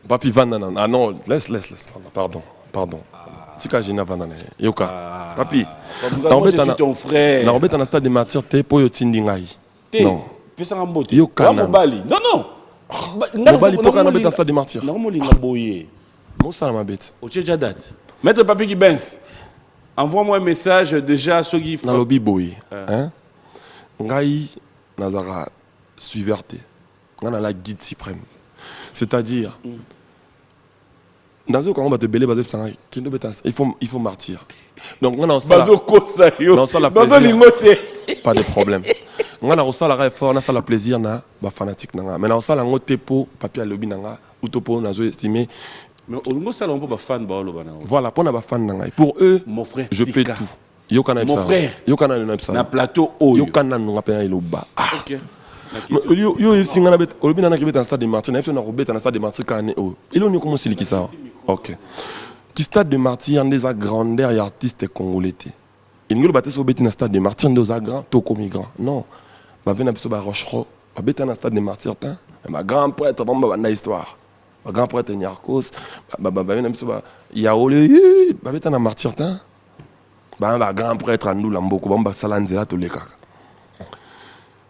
Papi Vanana. Ah non, laisse. Pardon. Tika Gina Vanana. Yoka. Papi. Je suis ton frère. Na robeta na stade des martyrs te po yo tindi ngai. Non. Pesa ngambote. Yoka. Mobali. Non. Mobali pourquoi na robeta na stade des martyrs? Na molinga boye. Moi, ça, ma bête. Au déjà date. Maître Papi qui benz. Envoie-moi un message déjà à ceux qui Dans le biboy. Hein? Ngai, Nazara, suiverté. On a la guide suprême. C'est-à-dire, dans le cas où on va te béler, il faut martyr. Donc, on a ça. Non, ça la plaisir. Pas de problème. On a ça la effort, on a ça la plaisir, na ba fanatique nanga. Mais on a ça la ngote po papier lobby nanga, utopo nazo estimé. Mais on ça on peut pas fan ba lo bana. Voilà, pour na ba fan nanga. Pour eux, mon frère, je peux tout. Yo kana mon frère, yo kana na ça. Na plateau o yo kana nunga pe na iloba. OK. Yo singana bet, olobi nana ki bet en stade de Martyr, na na robet en stade de Martyr kane o. Ilo ni comment c'est qui ça. OK. Qui stade de Martyr des grandeur et artistes congolais. Il ne pas so beti na stade de Martyr des grand toko migrant. Non. Ba vena biso ba rochero, ba beti na stade de Martyr ta. Ma grand prêtre ba na histoire. Ma grand prêtre Nyarkos, ba vena biso ba yaole, ba beti na Martyr ta. Ba grand prêtre andu lamboko ba sala nzela to lekaka.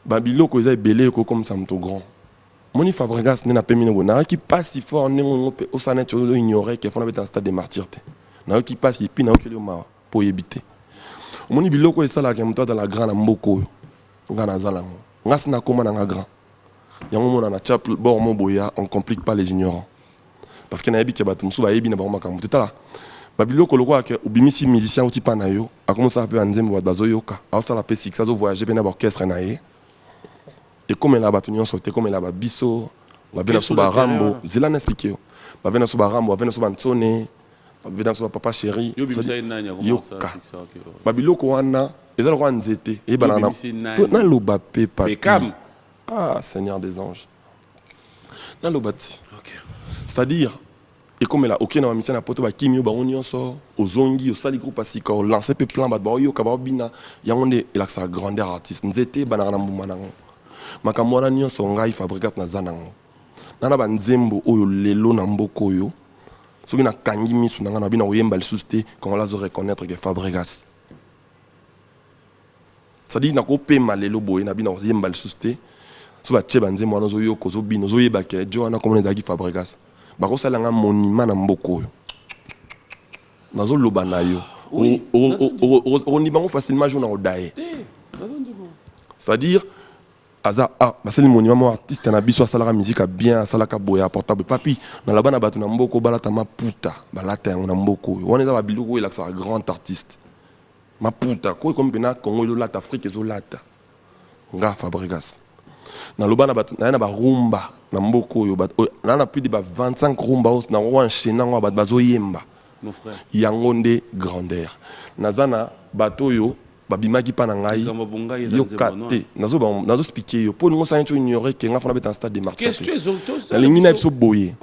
Ba biloko eza ebele ko comme ça mto grand. Moni Fabregas ne na pemine bona qui passe si fort nengo pe osana tu ignorer que fona beti na stade de Martyr te. Na qui passe et puis na okeli ma pour éviter. Moni biloko esala ke mto dans la grande mboko. Ngana zalango. Ngas na koma na grand. Yango mona na chap bord mo boya, on complique pas les ignorants. Parce que na yebi ke batum suba yebi na ba makambo tala. Ba biloko lokwa ke ubimisi musicien uti pa na yo, a commencé à faire nzembo bazo yoka. A ça la P6 ça zo voyager pe na orchestre na ye. Et comme la batunyon sauté comme la ba biso, ba bena suba rambo, zela na expliquer yo. Ba bena suba rambo, ba bena suba ntsone, ba bena suba papa chéri. Yo bimisa inanya comment ça c'est ça OK. Ba biloko wana ezala kwa nzete e balana na loba pe pa ah Seigneur des anges na lobati OK c'est-à-dire et comme là OK na mission na poto ba kimio ba onionso ozongi osali groupe asika o lancer pe plan ba yo ka ba bina yango nde ela sa grandeur artiste nzete banana na mbuma nango makambo wana nyonso ngai Fabregas na zanango nana ba nzembo oyo lelo na mboko oyo soki na kangi misu nanga na bina oyemba lisusu te quand on va reconnaître que Fabregas. C'est-à-dire na ko pema lelo boye na bina oyemba lisusu te so ba tsheba nzembo wana zo yo ko zo bino zo yeba ke jo wana comme ezaki Fabregas ba ko sala nga monument na mboko oyo nazo loba na yo on ni bango facilement jona odaye c'est-à-dire aza basali monument artiste na biso asala musique bien asala ka boya portable papi na la bana batu na mboko balata maputa balata yango na mboko oyo wana eza ba biloko ela sa grand artiste maputa ko comme bena Congo lo lata Afrique zo lata nga Fabregas na lobana bat na ba rumba na mboko yo bat na plus de 25 rumba na ro enchaîner ngo bat bazo yemba mon frère yango nde grandeur nazana bato yo babimaki pa na ngai yo kate nazo expliquer yo pour nous ça ignorer que nga fona bet en stade de Martyr qu'est-ce que tu es auto la ligne so boye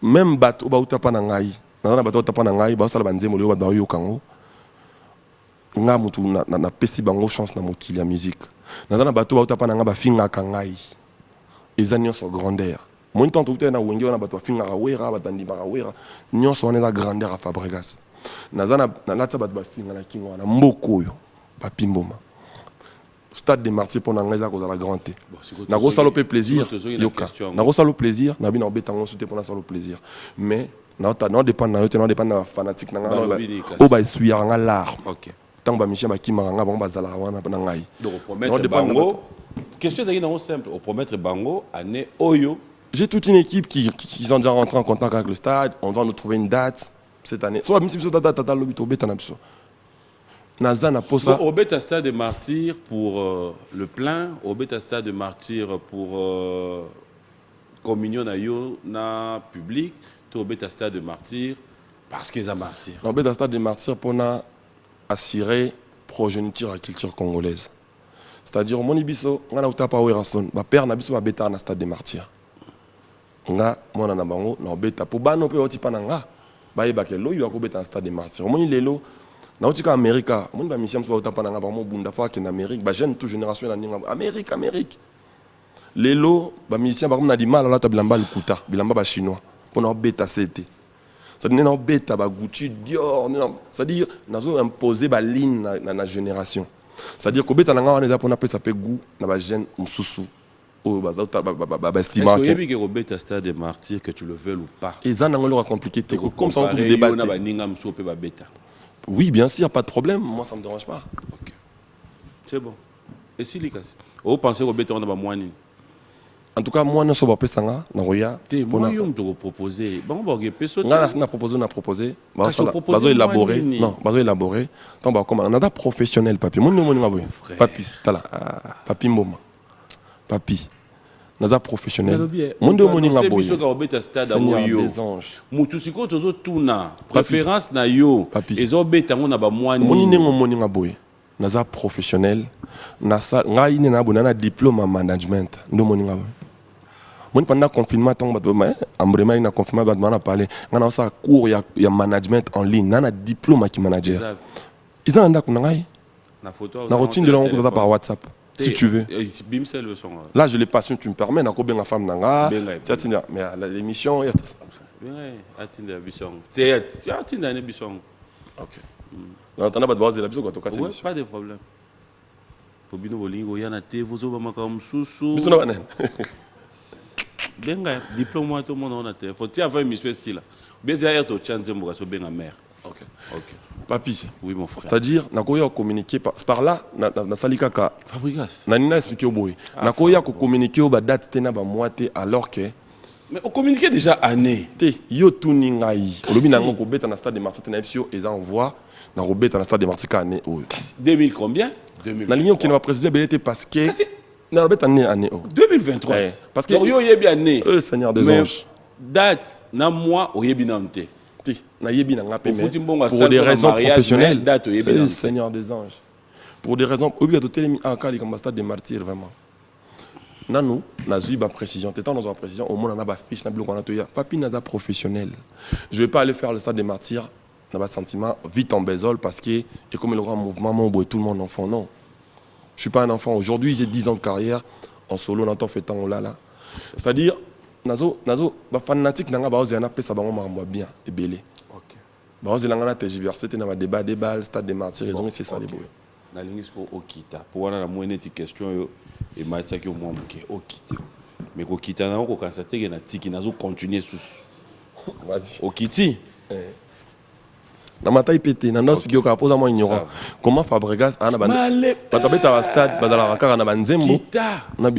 même bato ba utapa na ngai nazana bato utapa na ngai ba sala banzemo yo ba yo kango nga mutu na pesi bango chance na mokili ya musique nazana bato ba utapa na nga ba finga kangai ezanyo so grandeur mon temps tout na wenge wana bato finga rawera batandi ba rawera nyonso wana la grandeur à Fabregas nazana na lata bato ba finga na kingo na mboko yo papi mboma stade de Martyr pour nga za ko za la grandeur na ko salope plaisir yoka na ko salope plaisir na bina obetango souté pour na salope plaisir mais na dépend na yo te na dépend na fanatique na nga o ba suya nga l'art OK tant ba mission ba kimanga ba bazala wana na ngai donc promettre bango question est dans simple au promettre bango année oyo j'ai toute une équipe qui sont déjà rentrés en contact avec le stade on va nous trouver une date cette année soit même si ça date tata lobito beta na biso nazana posa au beta stade de Martyr pour le plein au beta stade de Martyr pour communion na yo na public to au beta stade de Martyr parce qu'ils a Martyr au beta stade de Martyr pour na assurer progéniture à la culture congolaise. C'est-à-dire, mon ibiso, on a eu tapa ouerason, ma père n'a biso bêta na stade de Martyr. Nga, moi na bango, na bêta pour ba no pe oti pananga, ba yeba ke lo yo ko bêta na stade de Martyr. Mon lelo, na oti ka America, mon ba mission so ota pananga ba mo bunda fa ke na Amérique, ba jeune toute génération na ninga Amérique. Lelo, ba mission ba na di mal la ta bilamba lukuta, bilamba ba chinois, pour na bêta c'était. C'est-à-dire que bêta ba Gucci Dior c'est-à-dire nazo imposer ba ligne na génération c'est-à-dire que bêta nanga on est pour appeler ça pe goût na ba jeune mususu oh bah Est-ce que tu veux que stade des martyrs que tu le veux ou pas? Et ça n'a pas compliqué. Comme ça on peut débattre. Oui, bien sûr, pas de problème. Moi, ça me dérange pas. Ok. C'est bon. Et si les casse, vous pensez que Beta on a pas moins? En tout cas, moi, je ne sais pas si na roya. Moi, je te proposer. Bon, on a proposé. Bazo élaboré. Non, bazo élaboré. Tant bah comment on a des professionnels, papi. Moi, non, papi. Tala. Papi mboma. Papi. On a des professionnels. Moi, non, moi, non, boy. Seigneur des anges. Mutusiko tozo tuna. Préférence na yo. Papi. Ezo beta on a pas moins. Moi, non, boy. On a des professionnels. On a diplôme en management. Non, moi, non, moi pendant le confinement tant que Ambrema il a confinement on a parlé on a ça cours il y a management en ligne on a diplôme qui manager ils ont un kunangai na photo na routine de l'encontre par WhatsApp si tu veux bimsel le son là je l'ai pas si tu me permets na ko benga femme nanga mais à l'émission il y a atinda bisong théâtre atinda ne bisong OK non t'en as pas de base la bisong to ouais pas de problème Pobino bolingo yana te vozo ba makam susu bisong na nen benga diplôme moi tout le monde on a téléphone tu as fait monsieur si là bien derrière to chanze mboka so benga mère. OK papi oui mon frère c'est-à-dire na koya communiquer par là na salikaka Fabrigas na nina expliquer au boy na koya ko communiquer au ba date tena ba moite alors que mais on communiquait déjà année te yo tuni ngai olobi nango ko beta na stade de Marseille na FCO et envoie na robeta na stade de Marseille année 2000 combien 2000 na ligne qui ne va préciser belité parce que non, année 2023. Ouais. Parce que yo bien né. Seigneur des anges. Date na mois au yebinante. Na yebina ngapé mais pour des raisons professionnelles. Date au yebinante. Seigneur des anges. Pour des raisons obligato télémi en cas comme stade des martyrs vraiment. Nanou, na zuba précision, t'étant dans une précision au moins on a ba fiche na bloc on a toya. Papi naza professionnel. Je vais pas aller faire le stade des martyrs na ba sentiment vite en bézol parce que et comme le grand mouvement mon boy tout le monde enfant non. Je suis pas un enfant. Aujourd'hui, j'ai 10 ans de carrière. En solo, on a fait tant là. C'est-à-dire, nazo, fanatique, nanga baozi ana pesa bango maramba bien et belé. OK. Baozi langa te diversité na débat débat, stade des martyrs, raison c'est ça les boy. Na lingisko okita. Pour wana na moyeneti question yo et matcha ki au moins muke okita. Mais ko kita na ko constater que na tiki nazo continuer sous. Vas-y. Okiti. Na mata ipete na ndos figio ka posa moi ignorant comment Fabregas ana bande batabeta wa stade badala rakara na banzembo na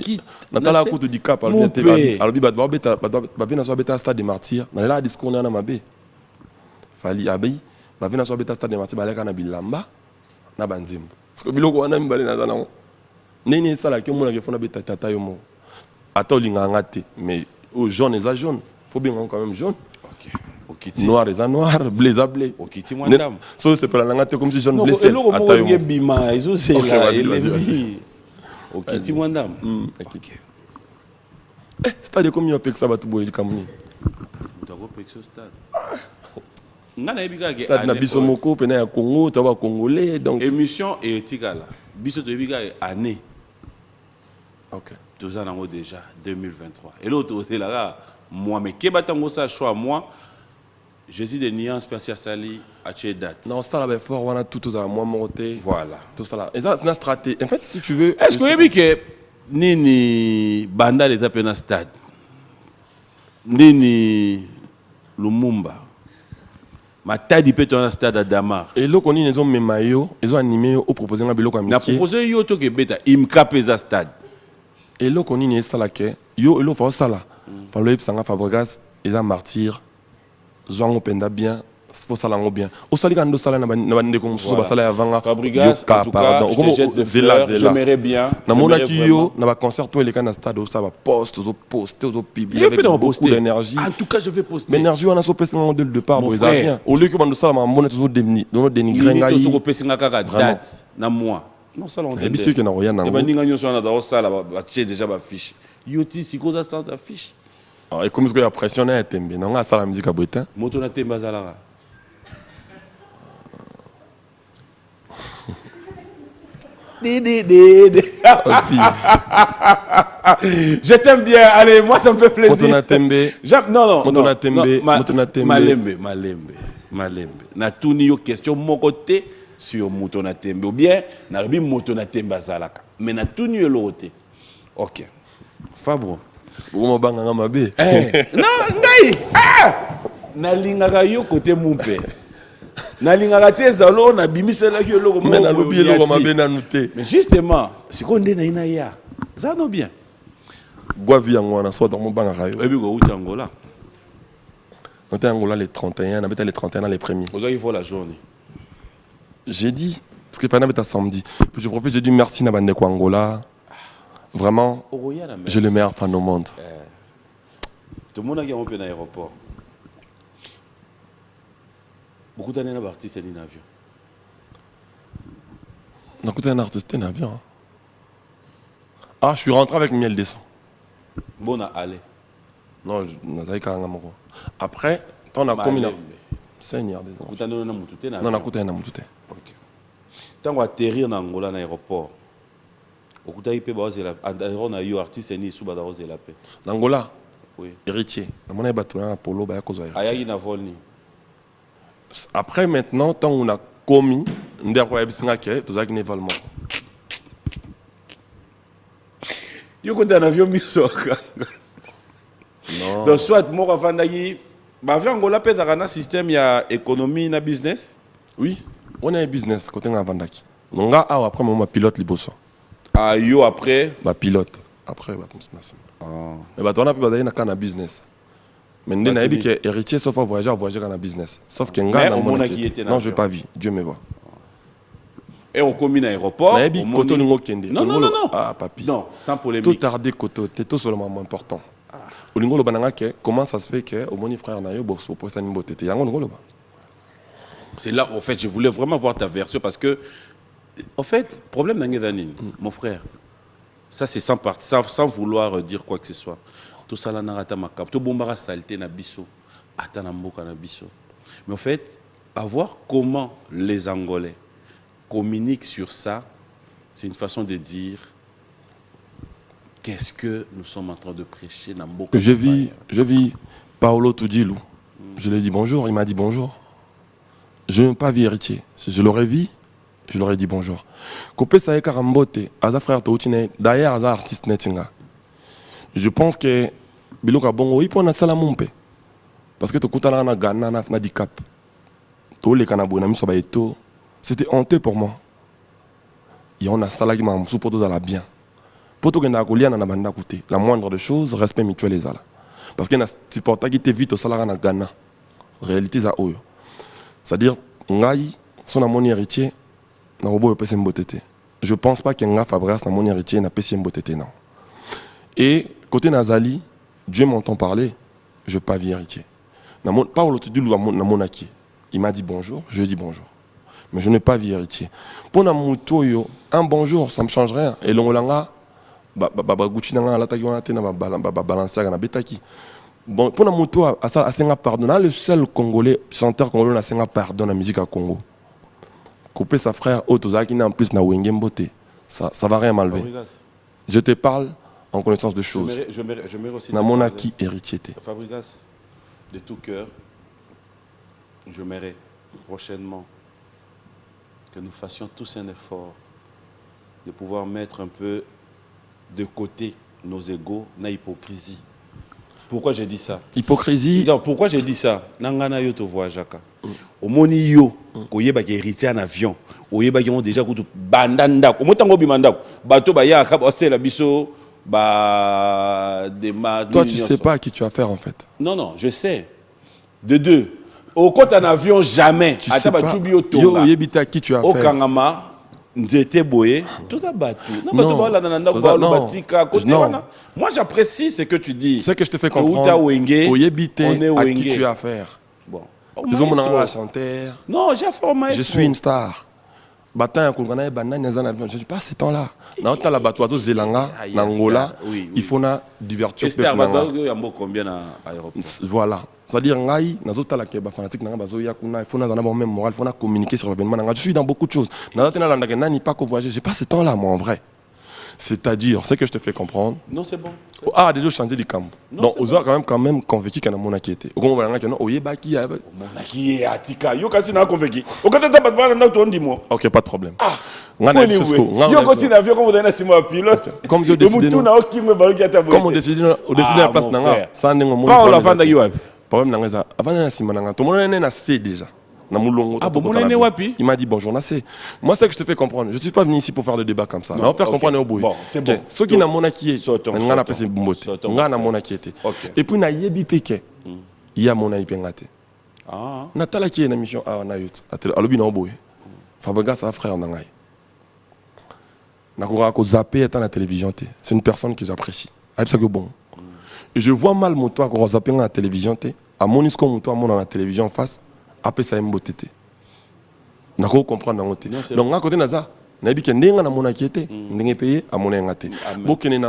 tala ko to di cap alors bi badwa beta ba vina so beta stade des martyrs na la discours na mabe fali abi ba vina so beta stade des martyrs baleka na bilamba na banzembo parce que biloko wana mbale na zana nini sala ke mona ke fona beta tata yo mo ata olinga ngate mais aux jaunes et à jaunes faut bien quand même jaune. OK. Noir et noir, blé à blé. Okiti moi dame. So c'est pas la langue comme si jaune blessé. Atayo bima, izo c'est là, il Okiti moi dame. OK. Stade comme yo pek ça ba tout boy kamuni. Ndako pek so stade. Ngana ebika ke stade na biso moko pena ya Congo, to ba congolais donc émission et etikala. Biso to ebika année. OK. 2 ans en déjà 2023. Et l'autre c'est là moi mais kebatango ça choix moi Jésus de nuances persia sali à chez date. Non, ça là fort on a tout à moi monter. Voilà. Tout ça là. Et ça c'est une stratégie. En fait, si tu veux est-ce que vous que nini banda les appels dans stade. Nini Lumumba. Matadi peut dans stade à Damar. Et là qu'on ils ont mes maillots, ils ont animé au proposer un biloko amitié. Na proposer yo to ke beta imka pesa stade. Et là qu'on est ça là que yo lo fa ça là. Falloir sanga Fabregas ils ont martyr. Zongo penda bien, faut ça lango bien. Au sali quand sala na bande comme ça ba sala avant Fabregas pardon. J'aimerais bien. Na mona kiyo na ba concert to les kana stade ça va poster aux publier avec beaucoup d'énergie. En tout cas, je vais poster. Mais énergie on a so pesa dès le départ boy ça vient. Au lieu que bande sala ma mona toujours dénigrer ngai. Ni to so pesa ngaka date na moi. Non ça on dit. Et bien que na roya na. Et ben ninga nyonso na da sala ba déjà ba fiche. Yoti sikoza sans affiche. Et comme ce que la pression est tombée, non a ça la musique à Breton. Moto na temba zalara. Je t'aime bien. Allez, moi ça me fait plaisir. Moto na tembe. Non. Moto na tembe. Moto na tembe. Malembe. Na tuni yo question mon côté sur moto na tembe ou bien na lobi moto na temba zalaka. Mais na tuni yo l'autre. OK. Fabro. Pourquoi banga mabe? Non, ngai. Nalingaka yo côté mumpe. Nalingaka te zalo na bimisela ki loko Mais na lobi loko mabe na nuté. Mais justement, c'est qu'on est na ina ya. Ça non bien. Gwavi yango na soit dans mon banga kayo. Et puis go uti Angola. On était Angola les 31, on avait les 31 les premiers. Vous avez vu la journée. J'ai dit parce que pendant était samedi. Puis je profite, j'ai dit merci na bande ko Angola. Vraiment, j'ai le meilleur fan au monde. Tout le monde a gagné un aéroport. Beaucoup d'années d'artistes en avion. On a écouté un artiste en avion. Ah, je suis rentré avec Miel Descend. Bon à aller. Non, après, on a commis Seigneur des anges. Non, on a écouté un amoutouté. Tant qu'on atterrit en Angola dans l'aéroport, on a écouté un artiste en sous Badaro Zelapé. L'Angola, oui. Héritier. On a battu un polo, Ayagi na volni. Après, maintenant, tant qu'on a commis, on a dit que tu as volé. Yo quand un avion misoka. Non. Donc soit moi avant d'aller, bah avion Angola peut dans un système il y a économie na business. Oui, on a un business côté en Vandaki. Donc là, après moi pilote liboso. Ah yo après. Bah pilote. Après bah comme ça. Ah. Mais bah toi on a pu d'aller dans un business. Mais nous on dit que héritier sauf à voyager dans un business. Sauf que nga dans mon non, je pas vu. Dieu me voit. Et on commune aéroport. Non, non, non, non. Ah, papi. Non, sans polémique. Tout tardé, t'es tout seulement important. Au lingo le bananga comment ça se fait que au mon frère na yo boss pour ça ni boté yango lingo ba. C'est là en fait je voulais vraiment voir ta version parce que en fait problème d'Angedanine mon frère. Ça c'est sans vouloir dire quoi que ce soit. Tout ça là narata makap. Tout bombara saleté na biso. Ata na mboka na biso. Mais en fait à voir comment les Angolais communiquent sur ça, c'est une façon de dire qu'est-ce que nous sommes en train de prêcher dans beaucoup de je vis Paolo Tudilou. Je lui ai dit bonjour, il m'a dit bonjour. Je n'ai pas vu héritier. Si je l'aurais vu, je l'aurais dit bonjour. Kopé Saye Karambote, Aza frère Toutine, d'ailleurs Aza artiste netinga. Je pense que Biloka Bongo, il peut en salamumpe. Parce que tu écoutes na Ghana na handicap. Tous les Kanabou na miso ba eto. C'était honteux pour moi. Et on a ça qui m'a pour tout à la bien. Pour tout que la moindre des choses, respect mutuel les ala. Parce que c'est pour ça qui t'évite au salaire en Ghana. Réalité ça oyo. C'est-à-dire ngai son mon héritier na robo pese mbotete. Je pense pas que nga Fabrice na mon héritier na pese mbotete non. Et côté Nazali, Dieu m'entend parler, je pas vie héritier. Na mon Paolo Tudulu na mon aki. Il m'a dit bonjour, je lui ai dit bonjour. Mais je n'ai pas vu héritier. Pour na mutoyo, un bonjour, ça me change rien. Et l'ongolanga, Gucci nanga la tagiwana te na balancer na betaki. Bon, pour na muto a senga pardon. Le seul Congolais, chanteur congolais na senga pardon la musique à Congo. Couper sa frère Otozaki na en plus na Wengembote. Ça va rien m'enlever. Je te parle en connaissance de choses. Je mets aussi na mon acquis héritier. Fabrigas, de tout cœur, je m'irai prochainement que nous fassions tous un effort de pouvoir mettre un peu de côté nos égos, na hypocrisie. Pourquoi j'ai dit ça? Hypocrisie. Non, pourquoi j'ai dit ça? Nangana yo to voyajaka. Au moni yo, koyeba ki héritier en avion. Oyeba ki on déjà kutu bandanda. Au motango bimanda. Bato ba ya ka la biso ba de ma. Toi tu sais pas à qui tu as affaire en fait. Non non, je sais. De deux. Au côté en avion jamais. Tu sais pas. Yo yebita à qui tu as affaire. Au Kangama. Nzete boye, tout ça battu. Non, moi j'apprécie ce que tu dis. C'est que je te fais comprendre. Oyebite à qui tu as affaire. Bon. Ils ont mon chanteur. Non, j'ai fait au maestro. Je suis une star. Batan Kongana banane dans un avion. Je dis pas c'est temps là. Dans ta la bateau Zelanga, Angola, il faut na divertir peuple. Combien à aéroport. Voilà. C'est-à-dire ngai nazota la keba fanatique nanga bazoya kuna il faut na dans même moral, il faut na communiquer sur l'événement nanga. Je suis dans beaucoup de choses. Nazata na landa nani pas ko voyager, j'ai pas ce temps là moi en vrai. C'est-à-dire, c'est que je te fais comprendre. Non, c'est bon. Ah, déjà changé du camp. Non, Donc, c'est aux autres quand même convaincu qu'il y a mon inquiété. Au moment où on a baki. Mon qui est Atika. Yo kasi na convaincu. Au côté de ta pas na ton dis-moi. Ok, pas de problème. Ah. Yo continue avion comme vous donnez si moi pilote. Comme je décide. Comme on décide la place nanga. Ça n'est pas la fin de Yoab. Problème nanga ça. Avant na sima nanga. Tout le monde est assez déjà. Ah bon, mon est wapi? Il m'a dit bonjour, Nassé. Moi, c'est que je te fais comprendre. Je ne suis pas venu ici pour faire le débat comme ça. Non, faire comprendre au bout. Bon, c'est bon. Ce qui n'a mon qui est, on a appelé c'est Bumbote. On a mon qui était. Et puis, na yebi peke. Il y a mon ipengate. Ah. Natala qui est une émission à Nayut. À l'obin au bout. Fabriga, ça frère Nangai. Nakura ko zappé est à la télévision. C'est une personne que j'apprécie. C'est ça que bon. Et je vois mal mon toit qu'on zappé à la télévision. À mon isco mon toit, mon dans la télévision en face. Après ça, je suis d'accord comprendre. Donc, à côté de ça, je suis dit que je suis payé à mon ingate. Si je suis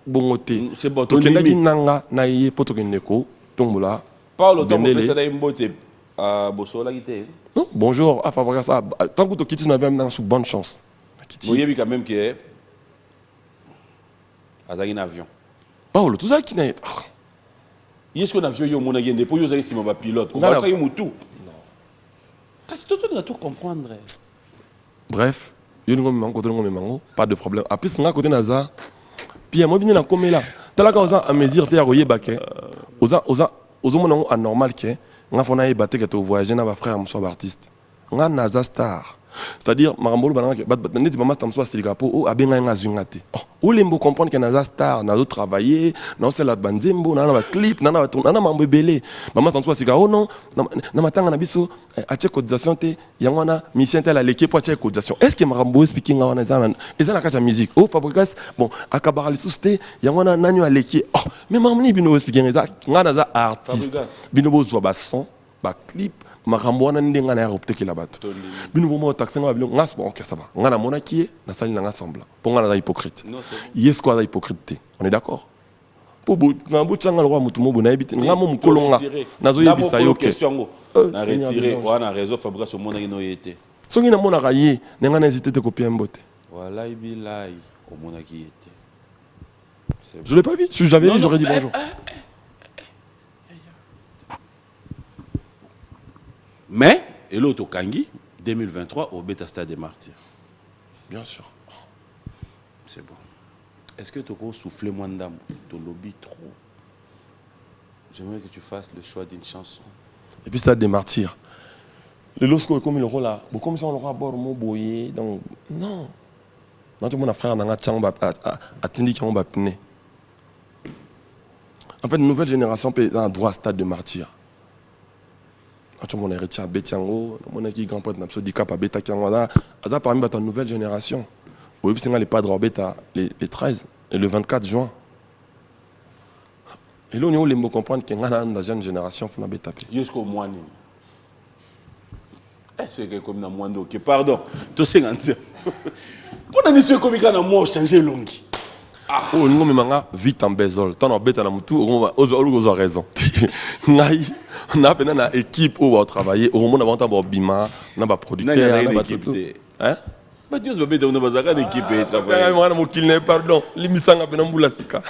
bongote, c'est bon. je suis nanga na ye poto keneko tombola. Parle autant que ça d'ailleurs mbote à Bossola qui était. Non, bonjour, à Fabrica ça. Tant que tu quittes, tu n'avais même sous bonne chance. Vous voyez quand même que Azagi un avion. Paolo, tout ça qui n'est. Est-ce qu'on a vu yo mon agenda pour yo si mon pilote. On va ça y tout. Parce que tu dois tout comprendre. Bref, pas de problème. Après, c'est un côté Naza. Puis, moi, je suis comme là. Tu as à mesure de te baquer. Aux hommes anormal que nga fona e batte que tu voyager na ba frère mon artiste. Nga Naza star. C'est-à-dire marambolo bananga que net mama tamso silika po o abenga nga zungate. Ou lembo comprendre que Naza star na do travailler, na c'est la banzembo, na ba clip, na ba tourner, na mambo belé. Mama tamso silika oh non, na matanga na biso a check cotisation te yango na mission telle à l'équipe pour check cotisation. Est-ce que marambo speaking nga na za eza na kacha musique. Oh Fabrikas bon akabara li souste yango na nanyo à l'équipe. Oh mais mamni bino speaking eza nga Naza artiste. Bino bo zo ba son, ba clip makamboana ndenga na opte ki la bato bino bomo taxi nga bilo ngas bon OK ça va nga na mona ki na sali na semblant pour nga na hypocrite yes quoi hypocrite on est d'accord pour nga botanga le roi mutu mo bona ebite nga mo mukolonga nazo yebisa yo ke na retirer wana réseau Fabrice au monde no yete songi na mona ka ye nga na hésiter te copier mbote voilà ibilai au monde qui était je l'ai pas vu si j'avais vu j'aurais dit bonjour. Mais, et l'autre Kangi, 2023 au Beta Stade des Martyrs. Bien sûr. C'est bon. Est-ce que tu peux souffler moins d'amour? Tu lobby trop. J'aimerais que tu fasses le choix d'une chanson. Et puis Stade des Martyrs. Le Losco est comme le rôle là. Comme si on l'aura bord mon boyer. Donc, non. Non, tout le monde a frère dans la chambre a tenu qu'on va piner. En fait, une nouvelle génération peut avoir droit à Stade des Martyrs. Quand on a héritier à Betiango, on a qui grand pote n'a pas dit cap à Beta Kiangwada, ça parmi la nouvelle génération. Oui, puis c'est les padres Beta les 13 et le 24 juin. Et là on est où comprendre qu'il y a une jeune génération qui a Beta. Jusqu'au mois ni. C'est que comme dans moins d'eau. Pardon, tu sais quand pour nous c'est comme quand on a changé longi. Oh nous manga vite en bezol. Tant on Beta na mutu, on va aux raison. On a une équipe où on va travailler. Au moment où on va bima, on va producteur, on va tout. Hein? Bah Dieu, bébé, on va une équipe et travailler. On va qu'il pardon. L'émission a bien Mboula Sika.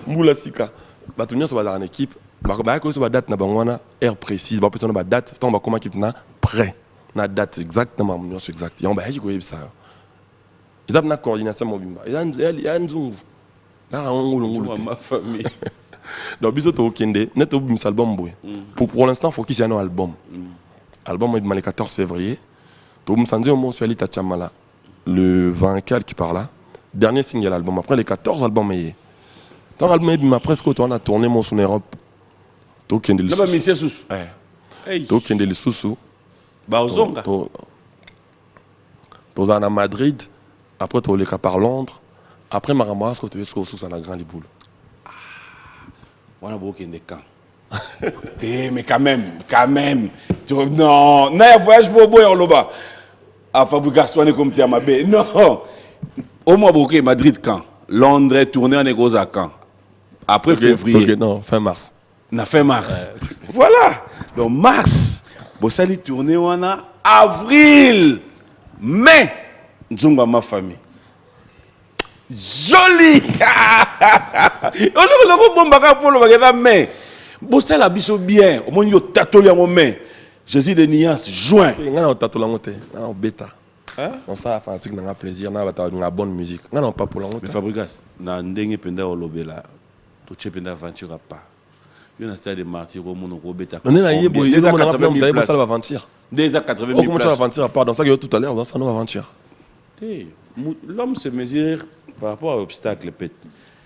Mboula Sika. Bah tout le monde va dans une équipe. Bah quand on va date na bangwana heure précise. Bah personne va date. Tant on va comment équipe na prêt. Na date exactement. Nous c'est exact. Et on va y quoi ça. Ils ont une coordination mobimba. Il y a un zoom. Là on ma famille. Donc, biso au Kende, net au album boy. Pour l'instant, il faut qu'il y ait un album. Album est le 14 février. Donc, samedi, on sur Alita Chamala, le 24 qui part là. Dernier single album. Après les 14 albums, il y a. Tant l'album est presque on a tourné mon son Europe. Donc, Kende le sous. Donc, Kende le sous. Bah, aux ondes. Tu es à Madrid. Après, tu es par Londres. Après, Maramas, tu es sous la Grande Boule. On a beaucoup de camps. Mais quand même. Non, n'a voyage pour boy en loba. À fabrication on est comme Tiamabé. Non. Au moins beaucoup Madrid camp. Londres tourné en égo à camp. Après février. Non, fin mars. Fin mars. Voilà. Donc mars. Bon ça tourné on a avril. Mai. Nzunga ma famille. Joli. On le bombaka pour le bagage mais bossa la biso bien. Au moins yo tatoli en main. Jésus de Nias juin. On a tatou la montée, on bêta. On s'en fanatique, on a plaisir, on a bonne musique. On n'a pas pour la montée. Mais Fabregas, na ndenge penda olobela. Tu sais penda aventure pas. Il y a un stade de martyrs au monde au bêta. On est là, il y a déjà 80 000 places. Aventure. Déjà 80 000 places. Comment tu aventure part dans ça que tout à l'heure, on va faire une aventure. L'homme se mesure par rapport à l'obstacle.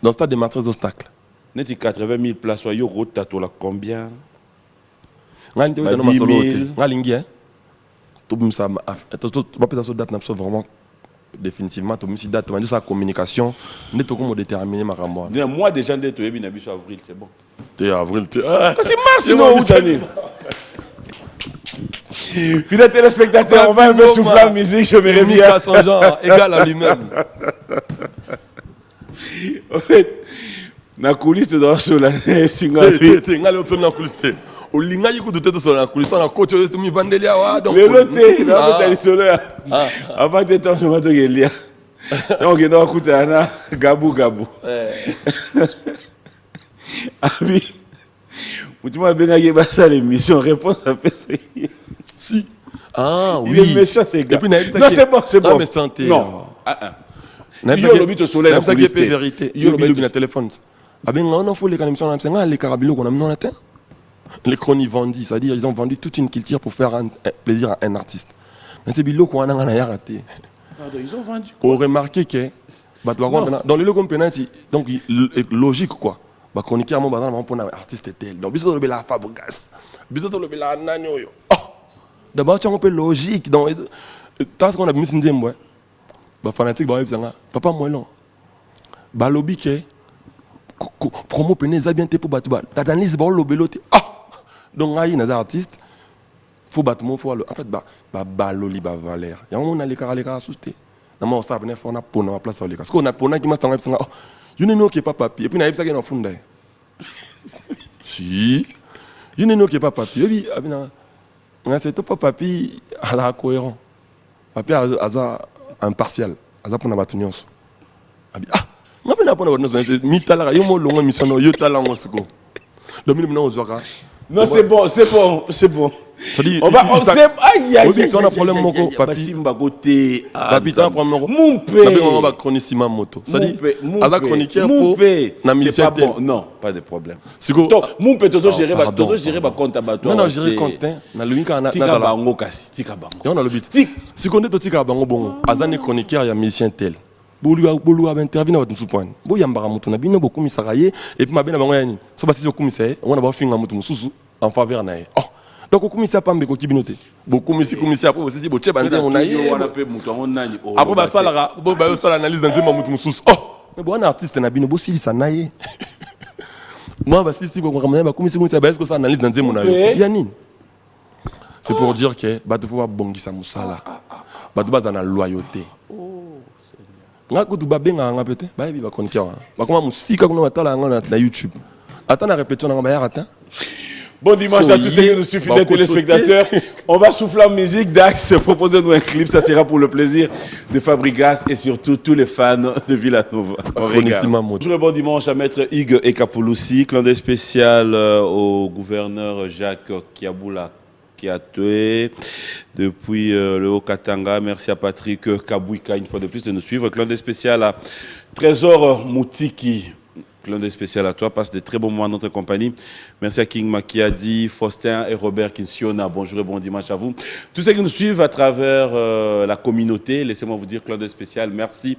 Dans le stade des martyrs d'obstacles. N'est-ce que 80 000 places, il y a combien? On a 10 000. On a l'ingé. Tout le monde ça vraiment définitivement. Tout le monde date. On a dit sa communication. On est comment déterminer ma rambo. Moi déjà d'être au avril, c'est bon. T'es avril. C'est mars, sinon où t'as dit? Fidèles téléspectateurs, on va un peu souffler la musique, je me reviens. Son genre égal à lui-même. En fait, na coulisse de dans la single. Olinga yiku tete sur la coulisse na coach yo mi vandelia wa donc le loté na tali solaire avant de temps je vais lire donc il doit écouter ana gabou abi mutima benga yeba ça l'émission réponse à faire si oui il est méchant ces gars non c'est bon mais santé non il yo lobi to soleil ça qui est vérité il lobi na téléphone abi on faut les émissions na msenga les carabilo qu'on a mis dans la terre. Les chroniques vendus, c'est-à-dire ils ont vendu toute une culture pour faire un plaisir à un artiste. Mais c'est bilo qu'on a raté. Ils ont vendu. On remarque que dans le logo penalty, donc logique quoi. Bah chroniqueur mon bazar pour un artiste tel. Donc biso le la Fabregas. Biso le la Nanyo. D'abord tu as un peu logique dans tant qu'on a mis Nzembo. Bah fanatique bah papa moi non. Bah lobby que promo peneza bien te pour battre bal. Ta danise ba lobelote. Donc il y a des artistes faut battre mon faut en fait baloli ba valeur. Il y a on a les caractères assustés. Na moi ça venir faire on a pour na place les parce qu'on a pour na qui m'a stanga psanga. You ne know qui pas papier et puis na yebisa qui na funda. Si you ne know qui pas papier et puis abina on a c'est pas papier à la cohérent. Papier à impartial. À pour na battu nyonso. Abi nga pena pona battu nyonso mitala yo mo longa mission yo tala ngosiko. Domine maintenant aux oreilles. Non, c'est bon. On va, on sait. Aïe, aïe, on a problème moko. Papi, côté. Papi, t'as un problème moko. Mon père. On va chronicima moto. Ça dit, à la chroniqueur pour. C'est pas bon. Non, pas de problème. Donc, mon père, todo gérer ma compte à bateau. Non, gérer compte. Na lui quand on a. Tika bango kasi, tika bango. Et on a le but. Si on est to tika bango bon, azane chroniqueur ya musicien tel. Bolu a intervenir dans tout point. Bo yambara mutu na bino beaucoup misaraye et puis mabena bango yani. So ba si ko misaye, on a ba finga mutu mususu en faveur na ye. Donc ko misa pambe ko kibinote. Beaucoup misi après aussi bo tcheba nze on a ye. On a pe mutu on nani. Après ba sala bo ba yo sala analyse dans nzema mutu mususu. Mais bon artiste na bino bo sili sana ye. Moi ba si ko ramena ba komisi ba est-ce que ça analyse dans nzema na yo. Yani. C'est pour dire que ba to faut bongisa musala. Ba to ba dans la loyauté. Nga kutu babenga nga pete ba yebi ba konkia ba koma musika kuna batala nga na YouTube ata na répétition nga ba yata. Bon dimanche à tous ceux qui nous suivent, fidèles téléspectateurs. On va souffler en musique. Dax propose de nous un clip, ça sera pour le plaisir de Fabregas et surtout tous les fans de Villanova. Bonjour et bon dimanche à Maître Hugues Ekapouloussi, clin spécial au gouverneur Jacques Kiaboula qui a tué depuis le Haut-Katanga. Merci à Patrick Kabouika une fois de plus de nous suivre. Clin spécial à Trésor Moutiki. Clin spécial à toi, passe de très bons moments à notre compagnie. Merci à King Makiadi, Faustin et Robert Kinsiona. Bonjour et bon dimanche à vous. Tous ceux qui nous suivent à travers la communauté, laissez-moi vous dire clin d'œil spécial. Merci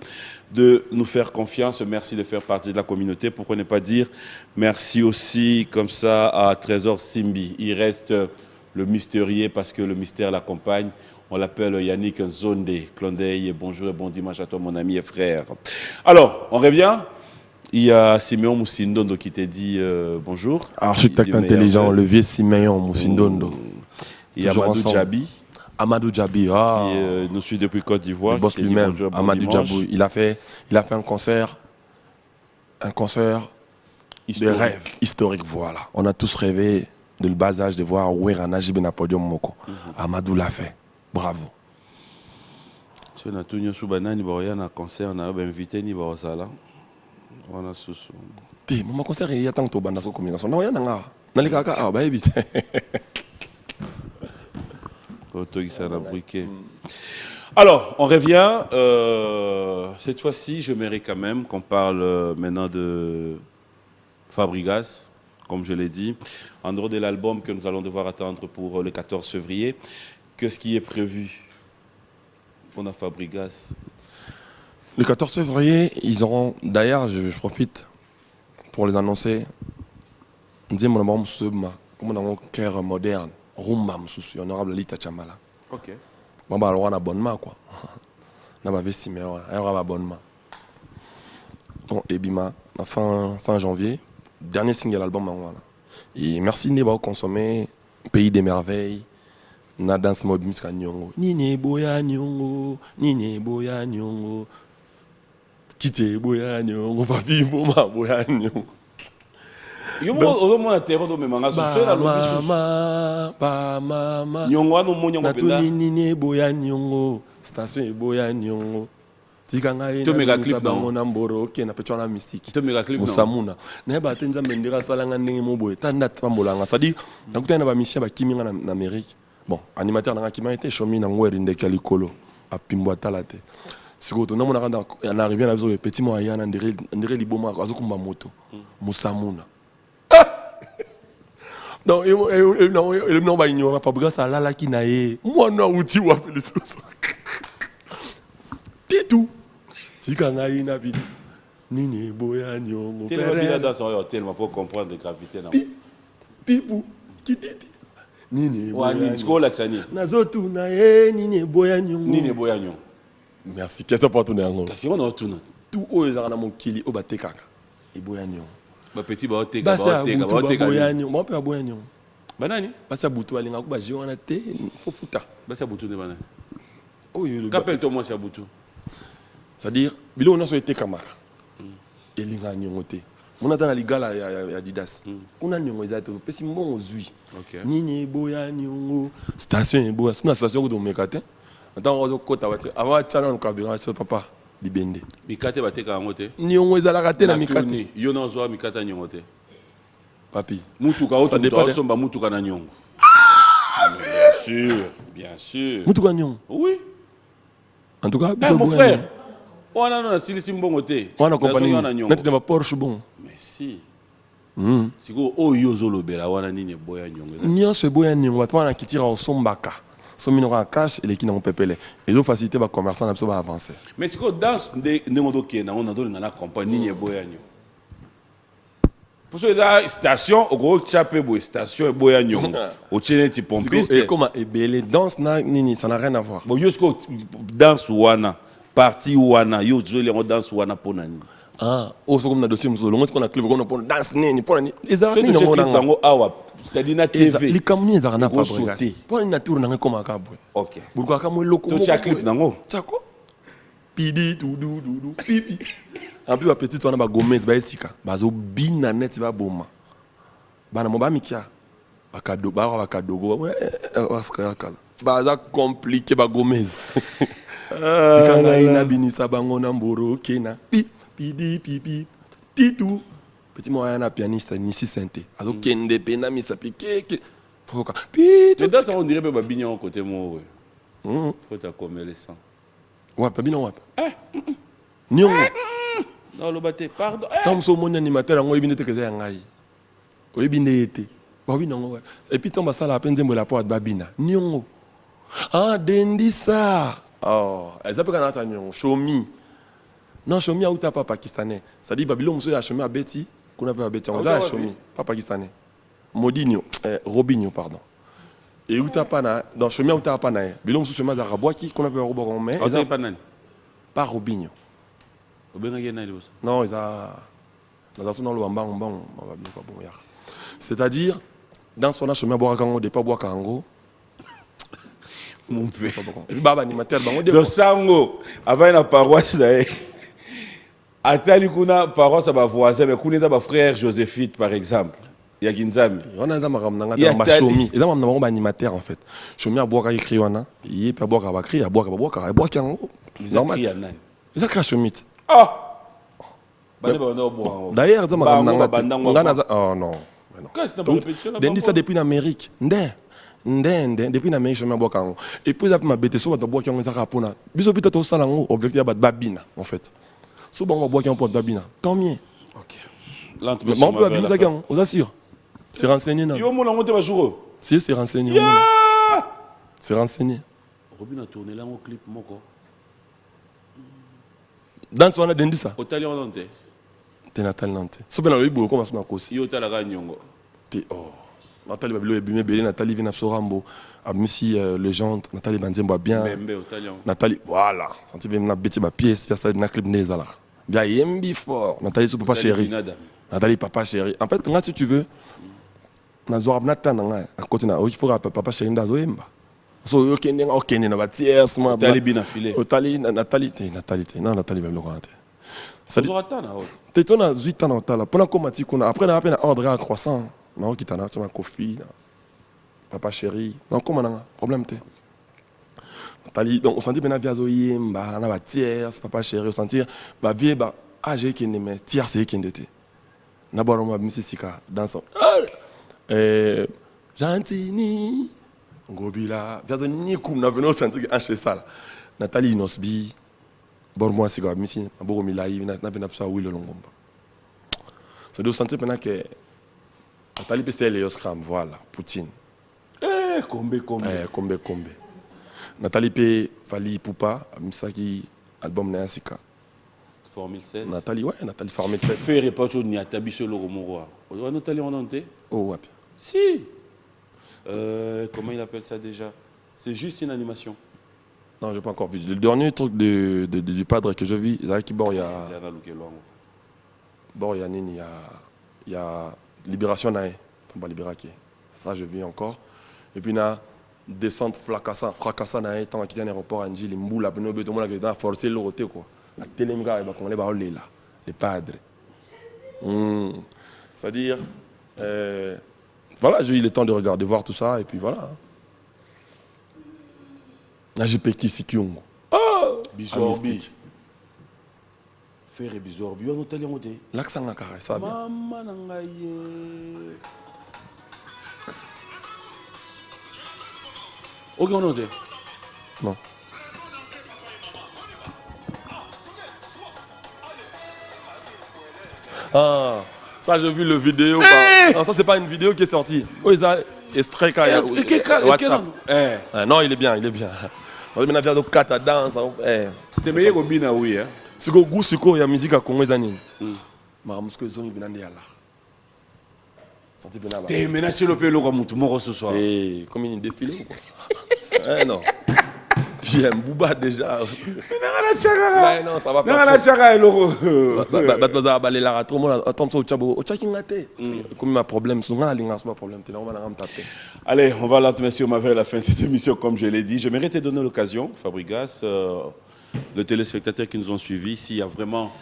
de nous faire confiance, merci de faire partie de la communauté. Pourquoi ne pas dire merci aussi comme ça à Trésor Simbi. Il reste le mystérieux parce que le mystère l'accompagne. On l'appelle Yannick Nzonde. Clin d'œil et bonjour et bon dimanche à toi mon ami et frère. Alors, on revient. Il y a Siméon Moussindondo qui t'a dit bonjour. Architecte intelligent, le vieux Siméon Moussindondo. Il y a Amadou Djabi. Amadou Djabi, qui nous suit depuis Côte d'Ivoire. Le boss lui-même, Amadou Djabi. Il a fait un concert de rêve historique, voilà. On a tous rêvé de le bas âge de voir Ouera Najib na podium Moko. Amadou l'a fait. Bravo. Si on a tout sur banane, il y a un concert, on a invité ni Barosala. On a sous. Pe mon concert il y a tant que banda so communication. Non, yana nga. Nalika ka ah ba ebite. Alors, on revient. Cette fois-ci, je j'aimerais quand même qu'on parle maintenant de Fabregas, comme je l'ai dit, en dehors de l'album que nous allons devoir attendre pour le 14 février. Qu'est-ce qui est prévu pour Fabregas? Le 14 février, ils auront. D'ailleurs, je profite pour les annoncer. Nous disons comme on a un cœur moderne. Rumba Moussou, honorable Lita Chamala. Ok. On va avoir un abonnement quoi. On va investir mais on va avoir un abonnement. Donc Ebima, fin janvier, dernier single album voilà. Et merci de consommer Pays des merveilles. Na dance mode musique nyongo. Nini boya nyongo, nini boya nyongo. Kite boya nyongo, papi boma boya nyongo. Yo mo na terre do memanga so la lobi mama nyongo ano mo nyongo penda nini boya nyongo station boya nyongo tikanga ina to mega clip dans mon amboro OK na petwa na mystique to mega clip musamuna na ba tenza mendira salanga ndenge mo boye tanda tambolanga ça dit nakutana ba mission ba kiminga na Amérique bon animateur na kima été chomi na ngweri ndeke likolo apimbwa talate siko to na mona kanda na arrivé na biso petit moyen na ndire liboma azokumba moto musamuna. Non, il n'a ignoré Fabregas à la qui n'a moi non outil ou appelé ça. Titou. Si quand a une vie, nini boya nyongo. Tellement dans son hôtel pour comprendre la gravité na. Pipou, qui dit nini boya. Wa ni sko laksani. Nazotu na nini boya nyongo. Nini boya nyongo. Merci. Qu'est-ce que pas tourner en Kasi on a tourné. Tout o ezana mon kili o batekaka. E boya nyongo. Ba petit ba oteka ba boyanyo mo pe boyanyo banani basa butu alinga ko ba jiwana te fo futa basa butu ne banani oyo qu'appelle toi moi ça butu c'est-à-dire bilo on a so été kamara elinga nyongo te mona tana ligala ya Adidas kuna nyongo ezate pesi mbongo zui nini boyanyo station boya sina station ko do mekate attends on kota wate ava chana no kabira so papa libende mikate bateka ngote nyongo ezalaka te na mikate yo na zo mikata nyongo te papi mutuka auto to somba mutuka na nyongo bien sûr mutuka nyongo oui en tout cas mon frère on a na silisi mbongo te on a compagnie net de ma Porsche bon merci siko oyo zo lobela wana nini boya nyongo nyonso boya nyongo batwana kitira osombaka somino en cash et les qui n'ont pas payé et donc faciliter les commerçants à avancer mais c'est que dans des négodoké on a donné la compagnie boyanyo pour ce la station au gros chapé boy station boyanyo au tchene ti pompiste et comment et belé danse na nini ça n'a rien à voir bon yosko danse wana partie wana yo joli on danse wana ponani ah oh c'est comme na dossier muso longo qu'on a clip comme on danse nini ponani les armes non on a awa c'est-à-dire na TV les camions ils arana pas pour une nature na comme akabwe OK pourquoi comme loko to cha clip nango chako pidi tout pipi en plus la petite wana ba Gomez ba esika bazo bina net ba boma bana mo ba mikia ba kadogo waska kala baza compliqué ba Gomez sikanga ina binisa bango na mboro kena pidi pipi titou petit moyen na pianiste Nissi Santé azo kende pena misa piqué foka pi mais dans ça on dirait pas bignon côté moi faut ta comme les sang ouais pas bino ouais nyongo non le baté pardon comme so mon animateur ngo ibinde te keza ngai o ibinde ete ba bino ngo et puis tomba sala penze mbola po babina nyongo ah dendisa oh ezape kana ta nyongo shomi non shomi auta pas pakistanais ça dit babilo muso ya shomi a beti kuna pa beti on za shomi pas pakistanais Modinho Robinho pardon et uta pana dans shomi auta pana bilo muso shomi za rabwaki kuna pa roboko mais auta pas nani pas Robinho non ils a dans le bambang c'est-à-dire dans son chemin boire kango de pas boire kango mon père baba animateur bango de sango avant la paroisse d'ailleurs atali kuna paroisse ba voisin mais kuna ba frère Joséphine par exemple ya Ginzami on a ndama ramnanga ba chomi et ndama ba animateur en fait chomi a boire écrit wana il peut boire ba cri a boire kango normal ça crache au mythe d'ailleurs oh non dendi ça depuis l'Amérique depuis l'Amérique je me bois quand et puis ça m'a bêté sur ma bois qui ont ça rapona biso pita to sala ngo objectif ya babina en fait so bon bois qui ont pour babina tant mieux OK mais on peut abîmer ça quand on assure c'est renseigné non yo mon on te va jouer si c'est renseigné c'est renseigné Robin a tourné là un clip moko dans son a dendi ça Otali on onte t'es Nathalie Nanté so ben le ibo comme ça na kosi yo tala ga nyongo t'es Nathalie Babilo ebimé belé Nathalie vina sorambo amisi légende Nathalie Banzembo bien Bembe Otali Nathalie voilà senti bien na beti ba pièce faire ça na clip nezala bien yembi fort Nathalie so papa chéri Nathalie papa chéri en fait là si tu veux na zo abnata na à côté na il faut papa chéri ndazo yemba so yo kende nga okende na ba tiers moi Otali bien affilé Otali Nathalie non Nathalie Babilo quoi ça dit attends t'es ton à 8 ans Otala pendant qu'on m'a dit qu'on après na peine ordre à croissant non qui t'en a tu m'as Kofi papa chéri non comment on a problème t'es Nathalie donc on sentit bien via zoye mba na ba tiers papa chéri on sentir ba vie ba âge qui n'aimait tiers c'est qui n'était na borom ba misisika dans son gentini ngobila via zo ni kum na veno sentir que ça Nathalie Inosbi bormo sika misi aboro milai na vena psa wilo longomba ça doit sentir pendant que Nathalie c'est Léo Scram voilà Poutine Kombe Nathalie P Fali Poupa Misaki album na sika Formule 16 Nathalie Formule 16 faire pas chose ni atabi sur le romoro Nathalie on onte oh ouais si comment il appelle ça déjà c'est juste une animation non j'ai pas encore vu le dernier truc du padre que je vis Zaki Boria Boria nini il y a Libération nae pas libéraké ça je vis encore et puis na descente fracassant nae tant qu'il y a un aéroport Anji Limboula beno beto mona que dans forcer le roté quoi la télémga et ba qu'on les ba là les padres c'est-à-dire voilà j'ai eu le temps de regarder voir tout ça et puis voilà là j'ai péki Sikyongo Bizorbi faire Bizorbi on Nathalie on te l'accent na carré ça bien maman nangaye OK on onte non ah ça j'ai vu le vidéo non ça c'est pas une vidéo qui est sortie oui ça extrait WhatsApp non il est bien ça veut dire que kata danse te meilleur Robin oui hein siko goût siko ya musique à Congo zanini maramusko zoni binande yala santi bena ba te menacer le pelo comme tout moko ce soir comme une défilé quoi non bien Bouba déjà non ça va pas baza balé la trop moi attends ça au chabo au chaki ngate comme ma problème souvent la linga pas problème t'es normal à me taper allez on va lentement sur ma vers la fin de cette émission comme je l'ai dit j'aimerais te donner l'occasion Fabregas le téléspectateur qui nous ont suivis s'il y a vraiment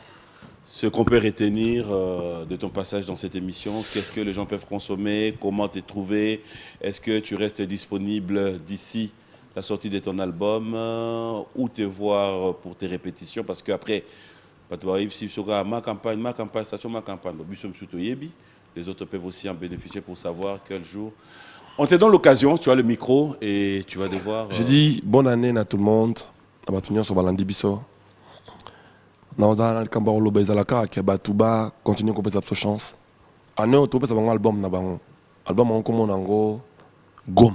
ce qu'on peut retenir de ton passage dans cette émission, qu'est-ce que les gens peuvent consommer, comment te trouver, est-ce que tu restes disponible d'ici la sortie de ton album ou te voir pour tes répétitions parce qu'après, ma campagne, station ma campagne, les autres peuvent aussi en bénéficier pour savoir quel jour. On te donne l'occasion, tu as le micro et tu vas devoir... Je dis bonne année à tout le monde, à Batunia sur Balandi Bisso. Nous avons kamba olo bezalaka ke batuba continue ko pesa chance ane o to pesa bango album na bango album on komo nango gom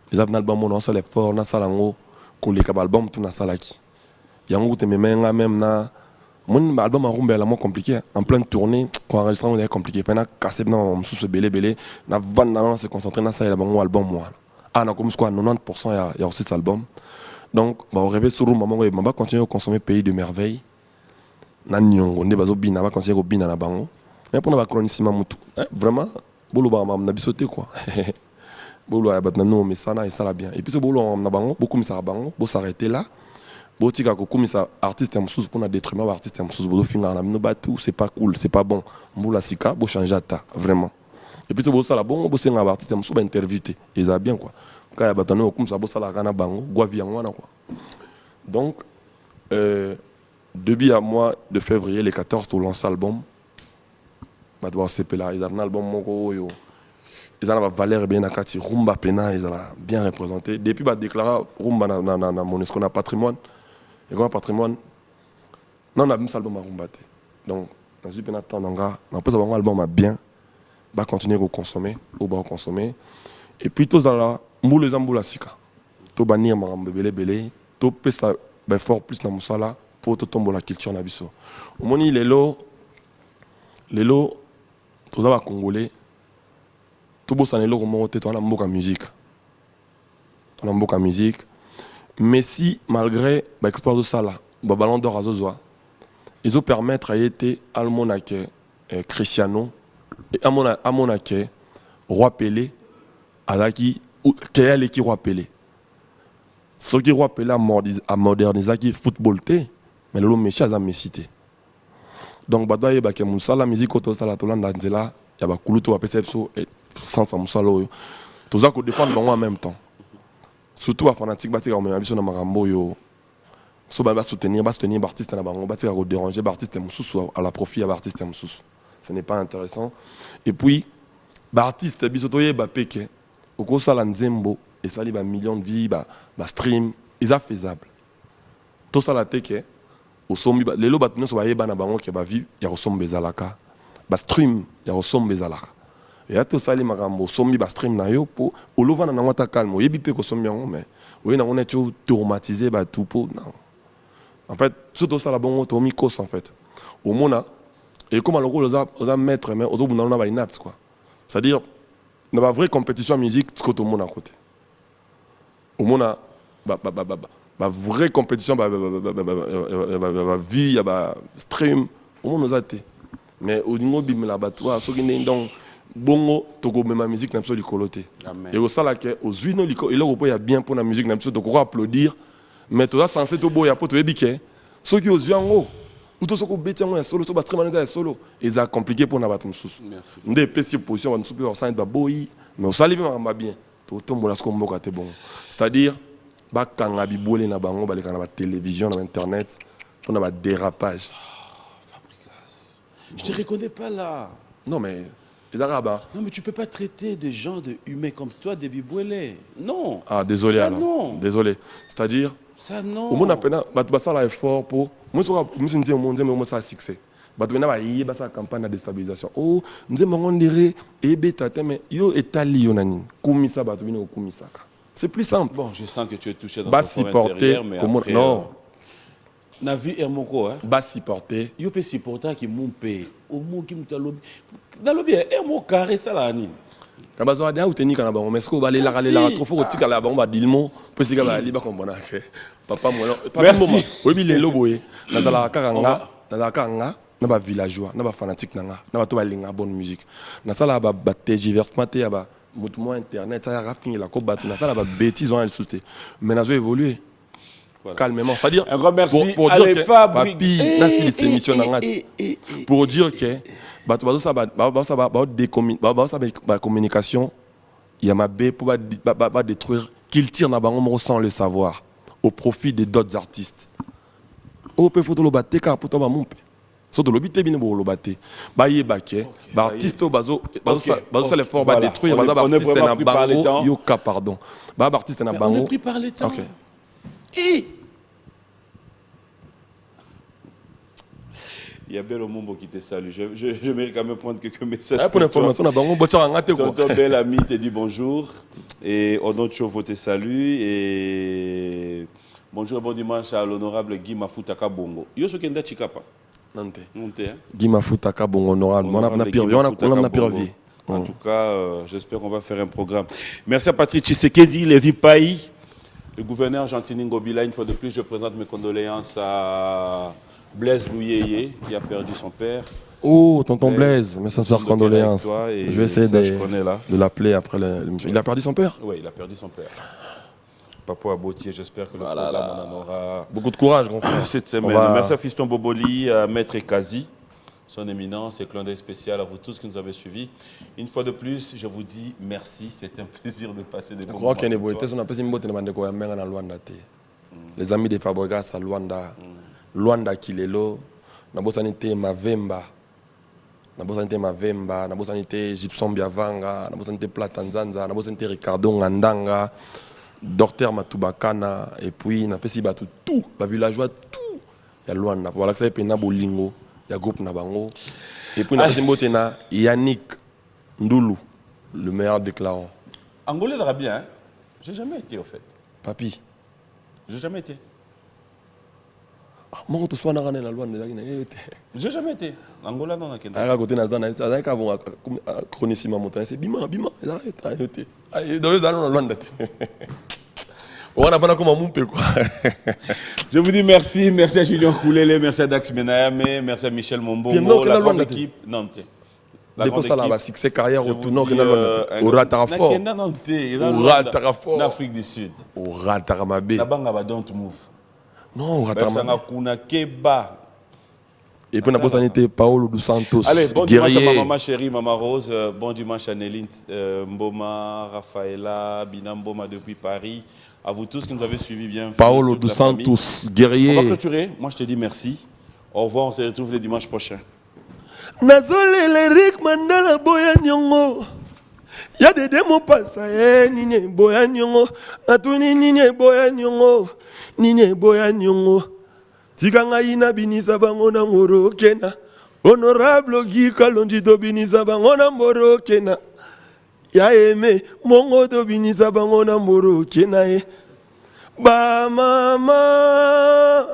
les album on sala fort na sala ngo ko le album tout na salaki yango te memenga même na mon album en rumba la mo compliqué en pleine tournée ko enregistrement est compliqué pena casser na msusu belé na van na se concentrer na sala bango album moi na comme quoi 90% ya aussi cet album. Donc, on rêve sur le moment où on va continuer à consommer pays de merveille. On va continuer à bina na bango. Mais pour nous chronisima mutu. Vraiment, bolo ba na bisoté quoi. Bolo ya batna no mais ça na et ça la bien. Et puis ce bolo na bango, beaucoup mi ça bango, bo s'arrêter là. Bo tika ko comme ça artiste en sous pour na détriment artiste en sous bodo finga na no batu, c'est pas cool, c'est pas bon. Mbula sika bo changer ta vraiment. Et puis ce bolo ça la bon, bo senga artiste en sous ba interviewer. Et ça bien quoi. Kaya batano comme ça bo sala kana bango gwa vi ngwana quoi Donc, début à mois de février, les 14, tu lances l'album. Ils ont un album. Ils ont Valère bien nakati rumba pena ils ont bien représenté depuis bah déclarer rumba na mon ce qu'on a patrimoine et qu'on a patrimoine non on a mis album à rumba donc dans une pena temps nga après avoir un album bien bah continuer à consommer ou bah consommer et puis tous là mboule zambula sika to banir marambe belé to pesa bah fort plus na musala pour to tomber la culture na biso au moni les lots tous les congolais tout le monde est en musique. Mais si, malgré l'export de ça, le ballon d'or à Zozoa, ils ont permis à être Almonake Cristiano et Almonake Roi Pelé, Azaki, ou Kéal qui Roi Pelé. Ce qui Roi Pelé a modernisé le football, mais le méchant a cité. Donc, Badoua et Bakemoussa, la musique autour de la Tolanda, il y a des couloutes à perception. Sans Samusalo, tout ça qu'on défend en même temps. Surtout les fanatiques, ils ont mis sur Marambo. Ils ont soutenir l'artiste, ils ont déranger l'artiste à la profit de l'artiste. Ce n'est pas intéressant. Et puis, l'artiste, ils ont péqué. Au cours de la Nzembo, et ça, il y a millions de vies, stream, ils sont faisables. Tout ça, la teke, les lots battus sont les gens qui ont vu, ils ressemblent à Zalaka. Stream, ils ressemblent à Zalaka. Et à tout ça, les marambos sont mis à stream na yo pour au lovan na ngata calme. Oyebi pe ko sombi yango mais oui na on est tout traumatisé ba tout pour non. En fait, tout ça la bon to mikos en fait. Au mona et comme alors aux maître mais aux na ba inapt quoi. C'est-à-dire na ba vraie compétition en musique tout au mona à côté. Au mona ba vraie compétition ba vie ba stream au mona zate. Mais au niveau bim la ba toi so qui n'est donc bongo toko même musique n'a pas de coloté et au ça là que aux unes liko et là il y a bien pour la musique n'a pas de quoi applaudir mais tout ça censé tout beau y a pas tout ébiqué ceux qui aux yeux en haut ou tout ce qu'on bête en solo so très mal solo et ça compliqué pour na battre sous des petites positions on super ça va boy mais au salive m'a bien tout tombe là ce qu'on moka te bon c'est-à-dire ba kanga bibolé na bango ba na télévision na internet pour na dérapage Fabrikas je te reconnais pas là non mais les Arabes. Non, mais tu ne peux pas traiter des gens de humains comme toi, des bibouélés. Non. Ah, désolé ça, alors. Non. Désolé. C'est-à-dire. Ça, non. Au monde, ça là effort pour. Moi, je me dis, moi, ça a succès. Il y a une campagne de déstabilisation. Oh, nous avons dit, mais yo etali yonani. Kumisa, kumisa. C'est plus simple. Bon, je sens que tu es touché dans ton fort intérieur, mais après... Non. Na vie Hermoko, hein. Bas supporter. Yo peut supporter qui mon pay. Au mot qui me t'a lobby. Dans lobby Hermoko carré ça là ni. Kabazo dia uteni kana ba mais ko ba le la trop fort tika la ba ba dilmo peut si ka liba comprendre que papa moi merci oui bi le loboye na la kanga na ba villageois na ba fanatique nanga na ba to ba linga bonne musique na sala ba tergiversement te ba mutumo internet ça a fini la ko ba na sala ba bêtises on elle sauté mais na zo évoluer. Voilà. Calmement, c'est-à-dire un grand merci pour à dire les que fabriques pour dire que communication il y a ma B pour détruire qu'il tire na bango sans le savoir au profit de d'autres artistes. Au peut photo lo batte car pour toi ba mon surtout le bité bien bo lo batte ba yé baké ba artiste bazo ça les fort ba détruire ba artiste na bango yo ka pardon ba artiste na bango on est pris par les temps. OK. Il y a Bel Omombo qui te salue. Je mérite quand même prendre quelques messages. Pour l'information, ton bel ami te dit bonjour. Et Onocho te salue. Et bonjour et bon dimanche à l'honorable Guy Mafutaka Bongo. Yo Kenda Chikapa. Non. Hein? Guy Mafutaka Bongo, honorable. On a pire vie. En tout cas, j'espère qu'on va faire un programme. Merci à Patrick Tshisekedi, Lévi Paï. Le gouverneur Gentini Ngobila, une fois de plus, je présente mes condoléances à Blaise Louyeye, qui a perdu son père. Oh, tonton Blaise, mes sincères condoléances. Je vais essayer de l'appeler après l'émission. Il a perdu son père? Oui, il a perdu son père. Papa Abotier, j'espère que le programme en aura... Beaucoup de courage, grand frère. Cette semaine. Merci à Fiston Boboli, à Maître Kazi, son éminence, et clin d'œil spécial à vous tous qui nous avez suivis. Une fois de plus, je vous dis merci. C'est un plaisir de passer des bons moments. Je crois qu'il y a des beaux on a pas si on a demandé quoi, mais on a loin de Les amis de Fabregas à Luanda. Luanda Kilelo. Nabosanité Mavemba. Nabosanité Mavemba. Nabosanité Gibson Biavanga. Nabosanité Platanzanza. Nabosanité Ricardo Ngandanga. Docteur Matubakana. Et puis, napesi batu tout. La villageois tout. Il y a Luanda. Voilà que ça y a Bolingo. Il y a groupe Nabango. Et puis, il y a Yannick Ndoulou, le meilleur déclarant. Angolais de bien, hein? J'ai jamais été au fait. Papi. J'ai jamais été. Moi, je suis allé à Luanda. J'ai jamais été. Angola, non, non. À côté de la chronicima montagne, c'est bima, bima. Dans les allons Luanda. On a pas comme un moupé quoi. Je vous dis merci, merci à Julien Koulele, merci à Dax Benayame, merci à Michel Mombongo, la grande équipe. Non, tiens. Depuis ça, là, succès carrière au tournant au Ratarafort. Au Ratarafort. En Afrique du Sud. Au Rataramabé. La banque va don't move. Non, au Rataramabé. Et puis on a besoin de Paolo dos Santos. Allez, bon dimanche à ma maman chérie, maman Rose. Bon dimanche à Néline Mboma, Rafaela, Binamboma depuis Paris. À vous tous qui nous avez suivis bien. Paolo dos Santos, guerrier. On va clôturer. Moi, je te dis merci. Au revoir, on se retrouve le dimanche prochain. Nazolele Rick Mandala boya nyongo. Ya de demo pasa nine boya nyongo. Natuni nine boya nyongo. Nine boya nyongo. Tikanga ina binisa bango na ngoro kena. Honorable Guy Kalonji do binisa bango na ngoro kena. Ya eme mongo do binisa bango na ngoro kena e. Ba mama.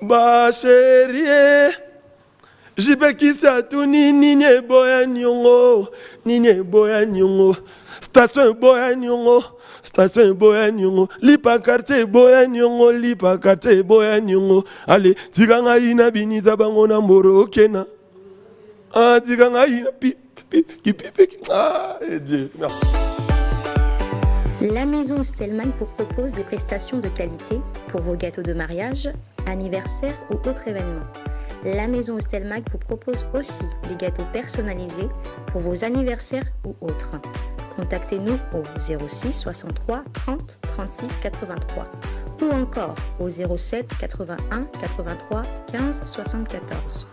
Ba chérie. Jibekisa tu nini boya nyongo, nini boya nyongo, station boya nyongo, station boya nyongo, lipa quartier boya nyongo, lipa quartier boya nyongo. Allez, tiganga ina biniza bango na mboro kena. Ah, tiganga ina pi. Ah, et Dieu. Merci. La maison Stelman vous propose des prestations de qualité pour vos gâteaux de mariage, anniversaire ou autres événements. La maison Stelmag vous propose aussi des gâteaux personnalisés pour vos anniversaires ou autres. Contactez-nous au 06 63 30 36 83 ou encore au 07 81 83 15 74.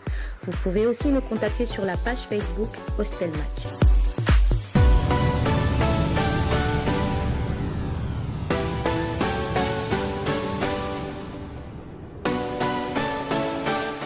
Vous pouvez aussi nous contacter sur la page Facebook Hostelmag.